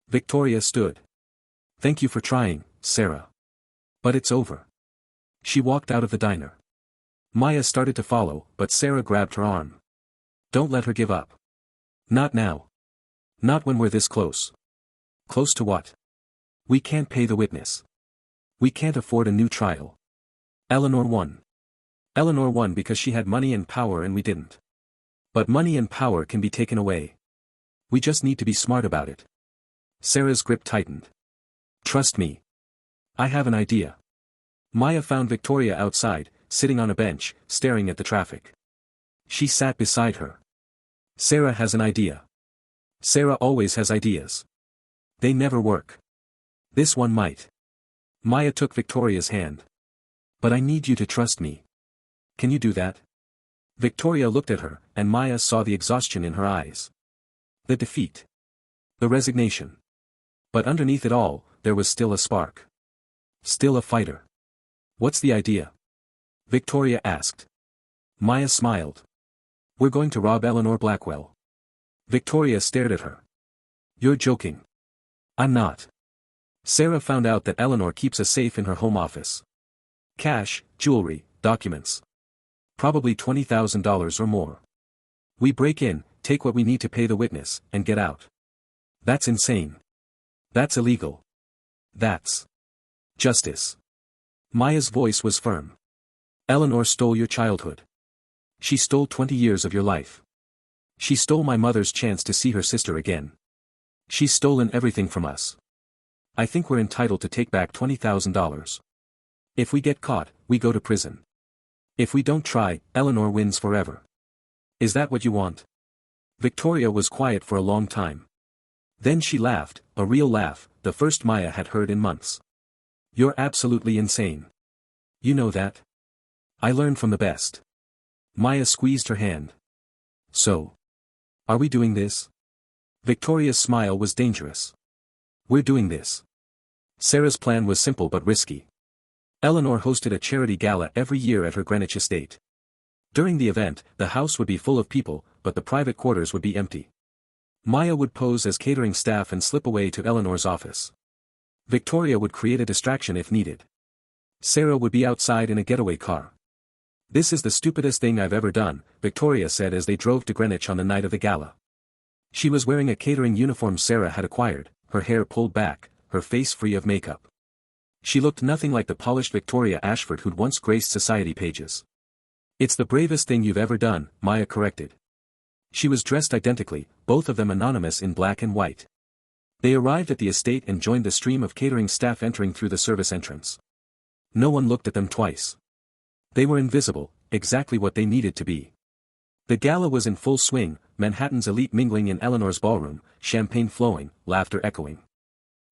Victoria stood. Thank you for trying, Sarah. But it's over. She walked out of the diner. Maya started to follow, but Sarah grabbed her arm. Don't let her give up. Not now. Not when we're this close. Close to what? We can't pay the witness. We can't afford a new trial. Eleanor won. Eleanor won because she had money and power and we didn't. But money and power can be taken away. We just need to be smart about it. Sarah's grip tightened. Trust me. I have an idea. Maya found Victoria outside, sitting on a bench, staring at the traffic. She sat beside her. Sarah has an idea. Sarah always has ideas. They never work. This one might. Maya took Victoria's hand. But I need you to trust me. Can you do that? Victoria looked at her, and Maya saw the exhaustion in her eyes. The defeat. The resignation. But underneath it all, there was still a spark. Still a fighter. What's the idea? Victoria asked. Maya smiled. We're going to rob Eleanor Blackwell. Victoria stared at her. You're joking. I'm not. Sarah found out that Eleanor keeps a safe in her home office. Cash, jewelry, documents. Probably $20,000 or more. We break in, take what we need to pay the witness, and get out. That's insane. That's illegal. That's justice. Maya's voice was firm. Eleanor stole your childhood. She stole 20 years of your life. She stole my mother's chance to see her sister again. She's stolen everything from us. I think we're entitled to take back $20,000. If we get caught, we go to prison. If we don't try, Eleanor wins forever. Is that what you want? Victoria was quiet for a long time. Then she laughed, a real laugh, the first Maya had heard in months. You're absolutely insane. You know that? I learned from the best. Maya squeezed her hand. So. Are we doing this? Victoria's smile was dangerous. We're doing this. Sarah's plan was simple but risky. Eleanor hosted a charity gala every year at her Greenwich estate. During the event, the house would be full of people, but the private quarters would be empty. Maya would pose as catering staff and slip away to Eleanor's office. Victoria would create a distraction if needed. Sarah would be outside in a getaway car. This is the stupidest thing I've ever done, Victoria said as they drove to Greenwich on the night of the gala. She was wearing a catering uniform Sarah had acquired, her hair pulled back, her face free of makeup. She looked nothing like the polished Victoria Ashford who'd once graced society pages. It's the bravest thing you've ever done, Maya corrected. She was dressed identically, both of them anonymous in black and white. They arrived at the estate and joined the stream of catering staff entering through the service entrance. No one looked at them twice. They were invisible, exactly what they needed to be. The gala was in full swing, Manhattan's elite mingling in Eleanor's ballroom, champagne flowing, laughter echoing.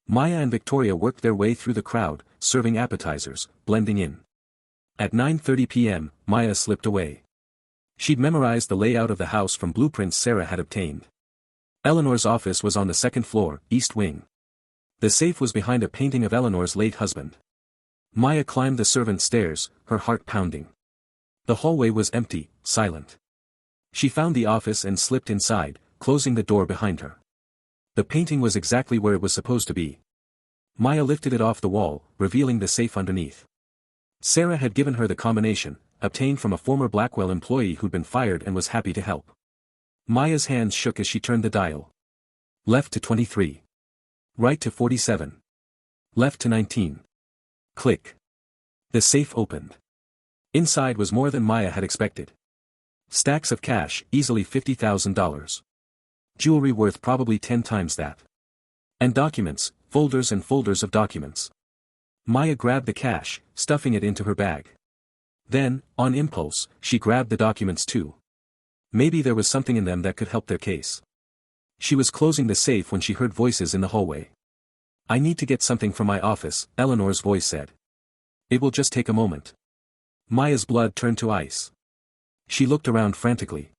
Maya and Victoria worked their way through the crowd, serving appetizers, blending in. At 9:30 p.m., Maya slipped away. She'd memorized the layout of the house from blueprints Sarah had obtained. Eleanor's office was on the second floor, east wing. The safe was behind a painting of Eleanor's late husband. Maya climbed the servants' stairs, her heart pounding. The hallway was empty, silent. She found the office and slipped inside, closing the door behind her. The painting was exactly where it was supposed to be. Maya lifted it off the wall, revealing the safe underneath. Sarah had given her the combination, obtained from a former Blackwell employee who'd been fired and was happy to help. Maya's hands shook as she turned the dial. Left to 23. Right to 47. Left to 19. Click. The safe opened. Inside was more than Maya had expected. Stacks of cash, easily $50,000. Jewelry worth probably 10 times that. And documents, folders and folders of documents. Maya grabbed the cash, stuffing it into her bag. Then, on impulse, she grabbed the documents too. Maybe there was something in them that could help their case. She was closing the safe when she heard voices in the hallway. I need to get something from my office, Eleanor's voice said. It will just take a moment. Maya's blood turned to ice. She looked around frantically.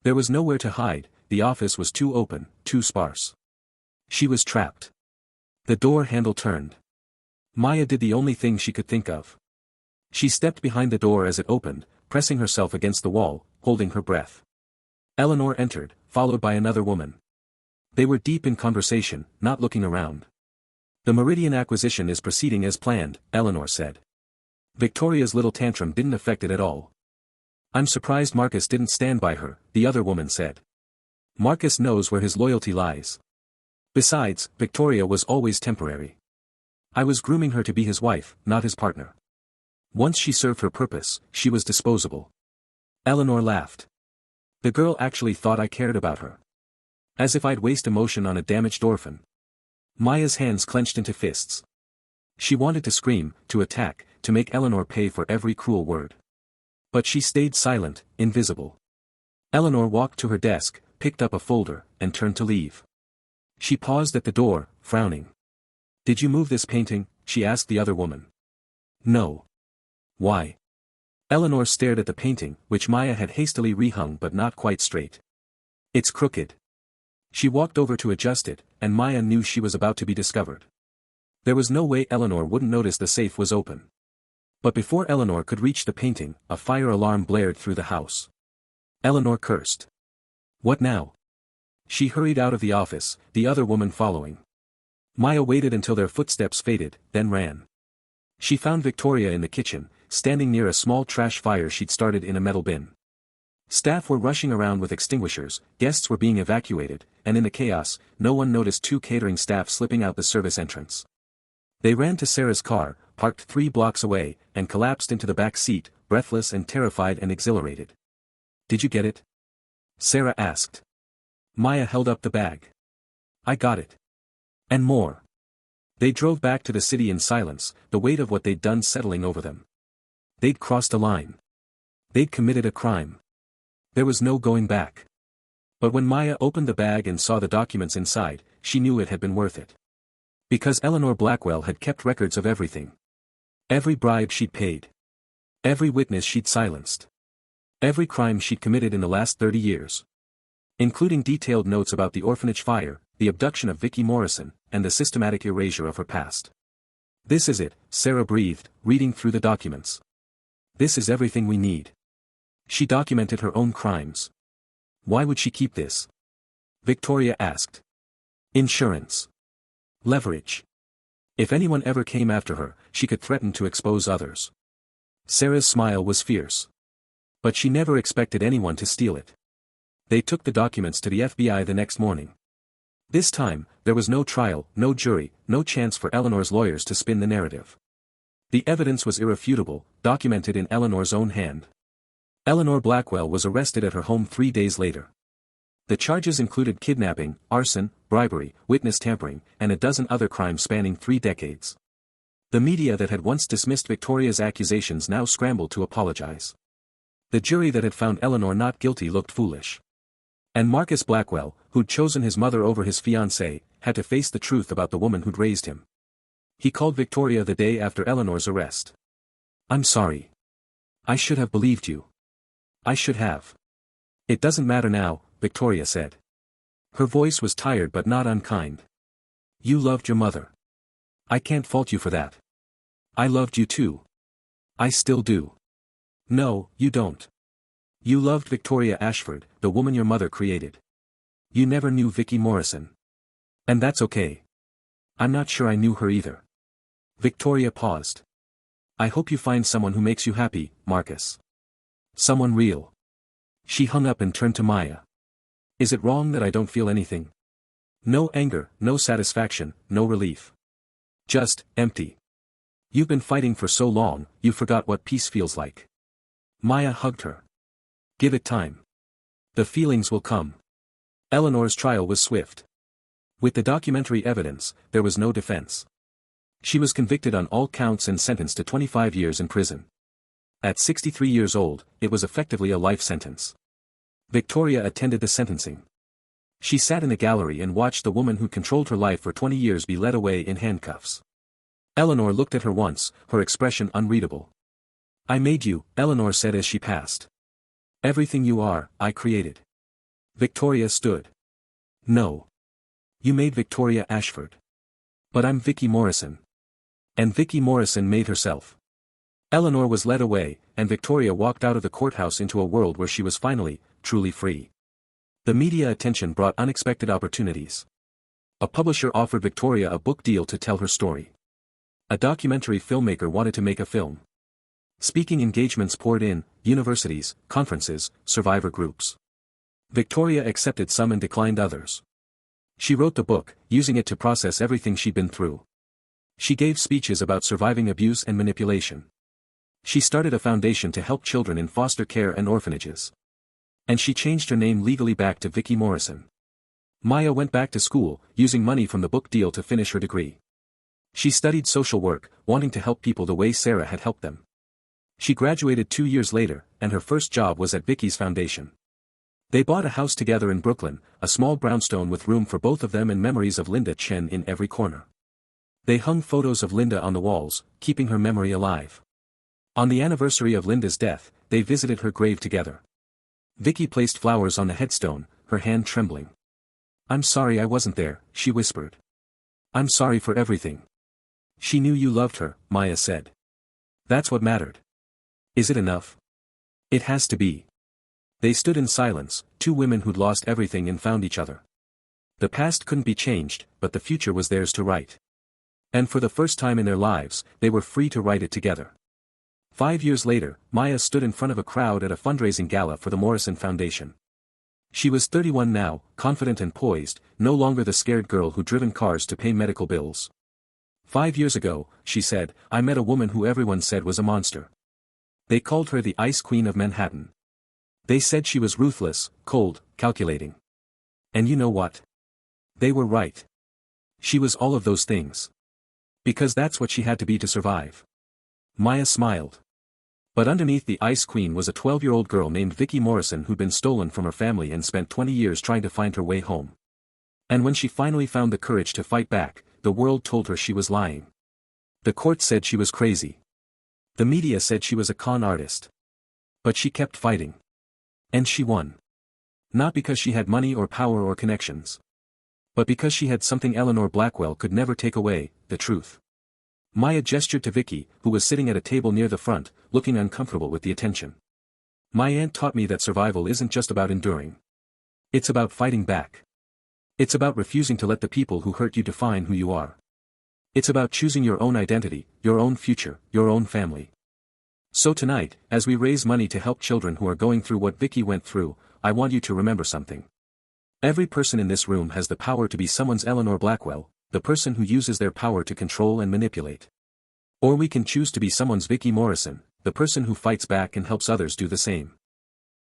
There was nowhere to hide, the office was too open, too sparse. She was trapped. The door handle turned. Maya did the only thing she could think of. She stepped behind the door as it opened, pressing herself against the wall, holding her breath. Eleanor entered, followed by another woman. They were deep in conversation, not looking around. The Meridian acquisition is proceeding as planned, Eleanor said. Victoria's little tantrum didn't affect it at all. I'm surprised Marcus didn't stand by her, the other woman said. Marcus knows where his loyalty lies. Besides, Victoria was always temporary. I was grooming her to be his wife, not his partner. Once she served her purpose, she was disposable. Eleanor laughed. The girl actually thought I cared about her. As if I'd waste emotion on a damaged orphan. Maya's hands clenched into fists. She wanted to scream, to attack, to make Eleanor pay for every cruel word. But she stayed silent, invisible. Eleanor walked to her desk, picked up a folder, and turned to leave. She paused at the door, frowning. Did you move this painting? She asked the other woman. No. Why? Eleanor stared at the painting, which Maya had hastily rehung but not quite straight. It's crooked. She walked over to adjust it, and Maya knew she was about to be discovered. There was no way Eleanor wouldn't notice the safe was open. But before Eleanor could reach the painting, a fire alarm blared through the house. Eleanor cursed. What now? She hurried out of the office, the other woman following. Maya waited until their footsteps faded, then ran. She found Victoria in the kitchen, standing near a small trash fire she'd started in a metal bin. Staff were rushing around with extinguishers, guests were being evacuated, and in the chaos, no one noticed two catering staff slipping out the service entrance. They ran to Sarah's car, parked 3 blocks away, and collapsed into the back seat, breathless and terrified and exhilarated. "Did you get it?" Sarah asked. Maya held up the bag. "I got it. And more." They drove back to the city in silence, the weight of what they'd done settling over them. They'd crossed a line. They'd committed a crime. There was no going back. But when Maya opened the bag and saw the documents inside, she knew it had been worth it. Because Eleanor Blackwell had kept records of everything. Every bribe she'd paid. Every witness she'd silenced. Every crime she'd committed in the last 30 years. Including detailed notes about the orphanage fire, the abduction of Vicki Morrison, and the systematic erasure of her past. "This is it," Sarah breathed, reading through the documents. "This is everything we need." She documented her own crimes. Why would she keep this? Victoria asked. Insurance. Leverage. If anyone ever came after her, she could threaten to expose others. Sarah's smile was fierce. But she never expected anyone to steal it. They took the documents to the FBI the next morning. This time, there was no trial, no jury, no chance for Eleanor's lawyers to spin the narrative. The evidence was irrefutable, documented in Eleanor's own hand. Eleanor Blackwell was arrested at her home 3 days later. The charges included kidnapping, arson, bribery, witness tampering, and a dozen other crimes spanning 3 decades. The media that had once dismissed Victoria's accusations now scrambled to apologize. The jury that had found Eleanor not guilty looked foolish. And Marcus Blackwell, who'd chosen his mother over his fiancée, had to face the truth about the woman who'd raised him. He called Victoria the day after Eleanor's arrest. "I'm sorry. I should have believed you. I should have." "It doesn't matter now," Victoria said. Her voice was tired but not unkind. "You loved your mother. I can't fault you for that. I loved you too. I still do." "No, you don't. You loved Victoria Ashford, the woman your mother created. You never knew Vicki Morrison. And that's okay. I'm not sure I knew her either." Victoria paused. "I hope you find someone who makes you happy, Marcus. Someone real." She hung up and turned to Maya. "Is it wrong that I don't feel anything? No anger, no satisfaction, no relief. Just empty. You've been fighting for so long, you forgot what peace feels like." Maya hugged her. "Give it time. The feelings will come." Eleanor's trial was swift. With the documentary evidence, there was no defense. She was convicted on all counts and sentenced to 25 years in prison. At 63 years old, it was effectively a life sentence. Victoria attended the sentencing. She sat in a gallery and watched the woman who controlled her life for 20 years be led away in handcuffs. Eleanor looked at her once, her expression unreadable. "I made you," Eleanor said as she passed. "Everything you are, I created." Victoria stood. "No. You made Victoria Ashford. But I'm Vicki Morrison. And Vicki Morrison made herself." Eleanor was led away, and Victoria walked out of the courthouse into a world where she was finally, truly free. The media attention brought unexpected opportunities. A publisher offered Victoria a book deal to tell her story. A documentary filmmaker wanted to make a film. Speaking engagements poured in, universities, conferences, survivor groups. Victoria accepted some and declined others. She wrote the book, using it to process everything she'd been through. She gave speeches about surviving abuse and manipulation. She started a foundation to help children in foster care and orphanages. And she changed her name legally back to Vicki Morrison. Maya went back to school, using money from the book deal to finish her degree. She studied social work, wanting to help people the way Sarah had helped them. She graduated 2 years later, and her first job was at Vicki's foundation. They bought a house together in Brooklyn, a small brownstone with room for both of them and memories of Linda Chen in every corner. They hung photos of Linda on the walls, keeping her memory alive. On the anniversary of Linda's death, they visited her grave together. Vicki placed flowers on the headstone, her hand trembling. "I'm sorry I wasn't there," she whispered. "I'm sorry for everything." "She knew you loved her," Maya said. "That's what mattered." "Is it enough?" "It has to be." They stood in silence, 2 women who'd lost everything and found each other. The past couldn't be changed, but the future was theirs to write. And for the first time in their lives, they were free to write it together. 5 years later, Maya stood in front of a crowd at a fundraising gala for the Morrison Foundation. She was 31 now, confident and poised, no longer the scared girl who'd driven cars to pay medical bills. 5 years ago, she said, I met a woman who everyone said was a monster. They called her the Ice Queen of Manhattan. They said she was ruthless, cold, calculating. And you know what? They were right. She was all of those things. Because that's what she had to be to survive. Maya smiled. But underneath the Ice Queen was a 12-year-old girl named Vicky Morrison who'd been stolen from her family and spent 20 years trying to find her way home. And when she finally found the courage to fight back, the world told her she was lying. The court said she was crazy. The media said she was a con artist. But she kept fighting. And she won. Not because she had money or power or connections. But because she had something Eleanor Blackwell could never take away, the truth. Maya gestured to Vicky, who was sitting at a table near the front, looking uncomfortable with the attention. My aunt taught me that survival isn't just about enduring. It's about fighting back. It's about refusing to let the people who hurt you define who you are. It's about choosing your own identity, your own future, your own family. So tonight, as we raise money to help children who are going through what Vicky went through, I want you to remember something. Every person in this room has the power to be someone's Eleanor Blackwell, the person who uses their power to control and manipulate. Or we can choose to be someone's Vicky Morrison, the person who fights back and helps others do the same.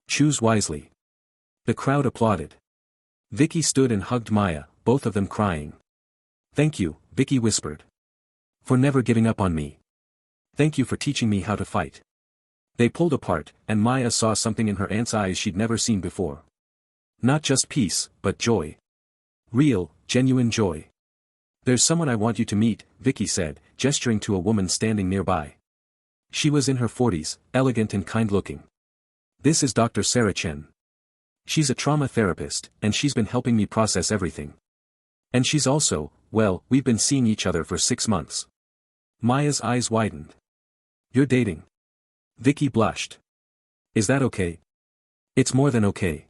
Choose wisely. The crowd applauded. Vicky stood and hugged Maya, both of them crying. Thank you, Vicky whispered. For never giving up on me. Thank you for teaching me how to fight. They pulled apart, and Maya saw something in her aunt's eyes she'd never seen before. Not just peace, but joy. Real, genuine joy. There's someone I want you to meet, Vicky said, gesturing to a woman standing nearby. She was in her 40s, elegant and kind-looking. This is Dr. Sarah Chen. She's a trauma therapist, and she's been helping me process everything. And she's also, well, we've been seeing each other for 6 months. Maya's eyes widened. You're dating. Vicky blushed. Is that okay? It's more than okay.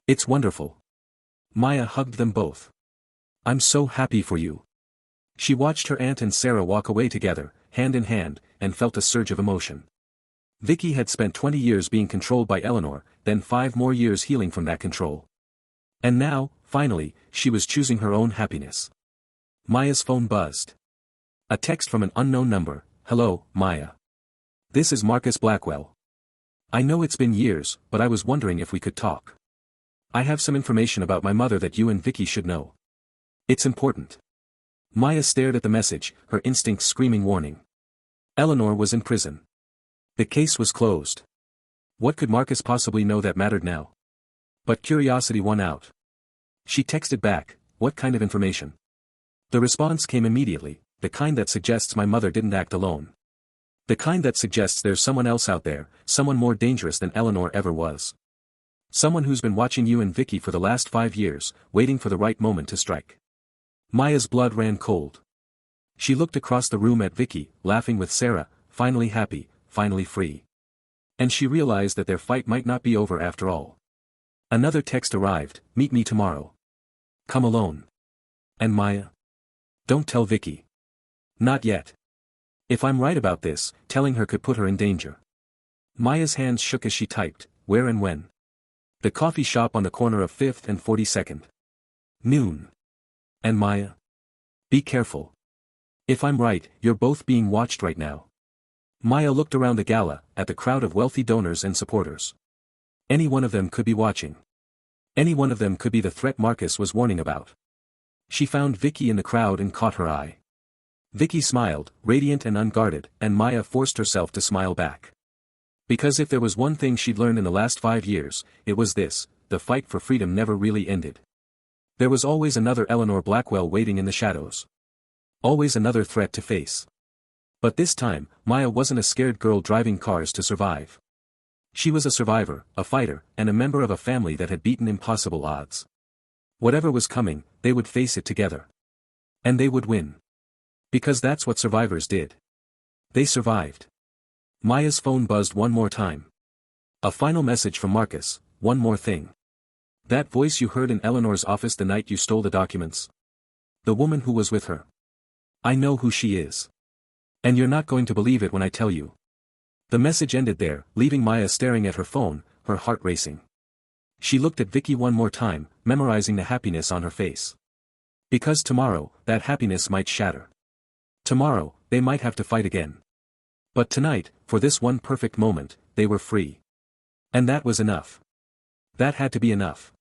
It's wonderful. Maya hugged them both. I'm so happy for you. She watched her aunt and Sarah walk away together, hand in hand, and felt a surge of emotion. Vicky had spent 20 years being controlled by Eleanor, then 5 more years healing from that control. And now, finally, she was choosing her own happiness. Maya's phone buzzed. A text from an unknown number. Hello, Maya. This is Marcus Blackwell. I know it's been years, but I was wondering if we could talk. I have some information about my mother that you and Vicky should know. It's important. Maya stared at the message, her instincts screaming warning. Eleanor was in prison. The case was closed. What could Marcus possibly know that mattered now? But curiosity won out. She texted back, what kind of information? The response came immediately, the kind that suggests my mother didn't act alone. The kind that suggests there's someone else out there, someone more dangerous than Eleanor ever was. Someone who's been watching you and Vicky for the last 5 years, waiting for the right moment to strike. Maya's blood ran cold. She looked across the room at Vicky, laughing with Sarah, finally happy, finally free. And she realized that their fight might not be over after all. Another text arrived, meet me tomorrow. Come alone. And Maya? Don't tell Vicky. Not yet. If I'm right about this, telling her could put her in danger. Maya's hands shook as she typed, where and when. The coffee shop on the corner of 5th and 42nd. Noon. And Maya? Be careful. If I'm right, you're both being watched right now. Maya looked around the gala, at the crowd of wealthy donors and supporters. Any one of them could be watching. Any one of them could be the threat Marcus was warning about. She found Vicky in the crowd and caught her eye. Vicky smiled, radiant and unguarded, and Maya forced herself to smile back. Because if there was one thing she'd learned in the last 5 years, it was this: the fight for freedom never really ended. There was always another Eleanor Blackwell waiting in the shadows. Always another threat to face. But this time, Maya wasn't a scared girl driving cars to survive. She was a survivor, a fighter, and a member of a family that had beaten impossible odds. Whatever was coming, they would face it together. And they would win. Because that's what survivors did. They survived. Maya's phone buzzed one more time. A final message from Marcus, one more thing. That voice you heard in Eleanor's office the night you stole the documents? The woman who was with her. I know who she is. And you're not going to believe it when I tell you. The message ended there, leaving Maya staring at her phone, her heart racing. She looked at Vicky one more time, memorizing the happiness on her face. Because tomorrow, that happiness might shatter. Tomorrow, they might have to fight again. But tonight, for this one perfect moment, they were free. And that was enough. That had to be enough.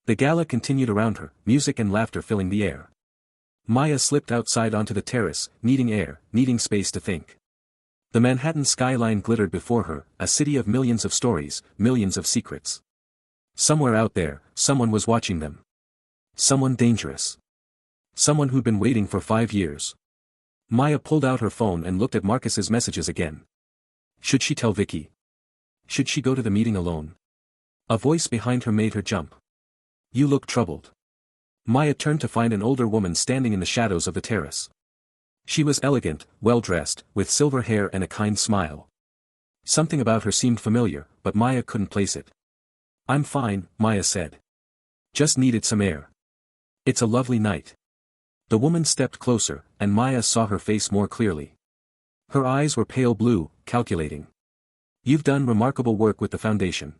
The gala continued around her, music and laughter filling the air. Maya slipped outside onto the terrace, needing air, needing space to think. The Manhattan skyline glittered before her, a city of millions of stories, millions of secrets. Somewhere out there, someone was watching them. Someone dangerous. Someone who'd been waiting for 5 years. Maya pulled out her phone and looked at Marcus's messages again. Should she tell Vicky? Should she go to the meeting alone? A voice behind her made her jump. You look troubled. Maya turned to find an older woman standing in the shadows of the terrace. She was elegant, well-dressed, with silver hair and a kind smile. Something about her seemed familiar, but Maya couldn't place it. I'm fine, Maya said. Just needed some air. It's a lovely night. The woman stepped closer, and Maya saw her face more clearly. Her eyes were pale blue, calculating. You've done remarkable work with the foundation.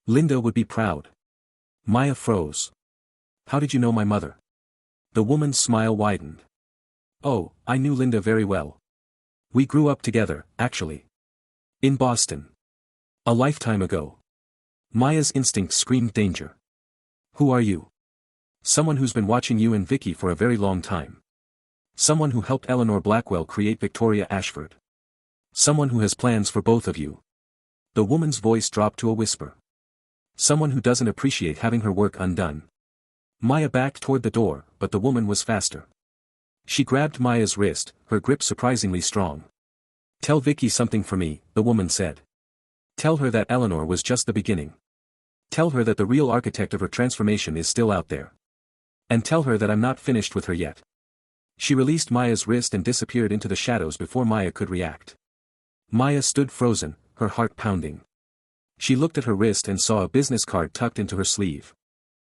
Linda would be proud. Maya froze. How did you know my mother? The woman's smile widened. Oh, I knew Linda very well. We grew up together, actually. In Boston. A lifetime ago. Maya's instinct screamed danger. Who are you? Someone who's been watching you and Vicky for a very long time. Someone who helped Eleanor Blackwell create Victoria Ashford. Someone who has plans for both of you. The woman's voice dropped to a whisper. Someone who doesn't appreciate having her work undone. Maya backed toward the door, but the woman was faster. She grabbed Maya's wrist, her grip surprisingly strong. Tell Vicky something for me, the woman said. Tell her that Eleanor was just the beginning. Tell her that the real architect of her transformation is still out there. And tell her that I'm not finished with her yet. She released Maya's wrist and disappeared into the shadows before Maya could react. Maya stood frozen, her heart pounding. She looked at her wrist and saw a business card tucked into her sleeve.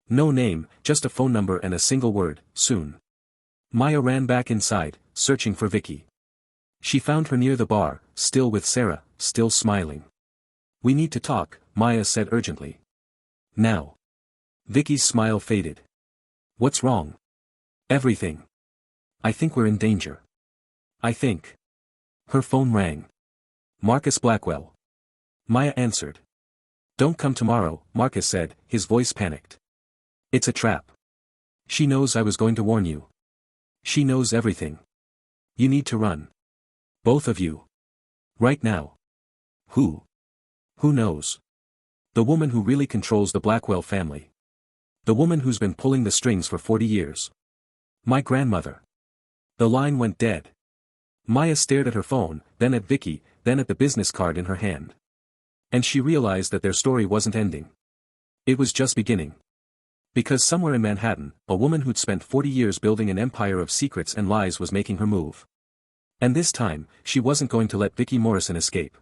No name, just a phone number and a single word, soon. Maya ran back inside, searching for Vicky. She found her near the bar, still with Sarah, still smiling. We need to talk, Maya said urgently. Now. Vicky's smile faded. What's wrong? Everything. I think we're in danger. I think. Her phone rang. Marcus Blackwell. Maya answered. Don't come tomorrow, Marcus said, his voice panicked. It's a trap. She knows I was going to warn you. She knows everything. You need to run. Both of you. Right now. Who? Who knows? The woman who really controls the Blackwell family. The woman who's been pulling the strings for 40 years. My grandmother. The line went dead. Maya stared at her phone, then at Vicky, then at the business card in her hand. And she realized that their story wasn't ending. It was just beginning. Because somewhere in Manhattan, a woman who'd spent 40 years building an empire of secrets and lies was making her move. And this time, she wasn't going to let Vicky Morrison escape.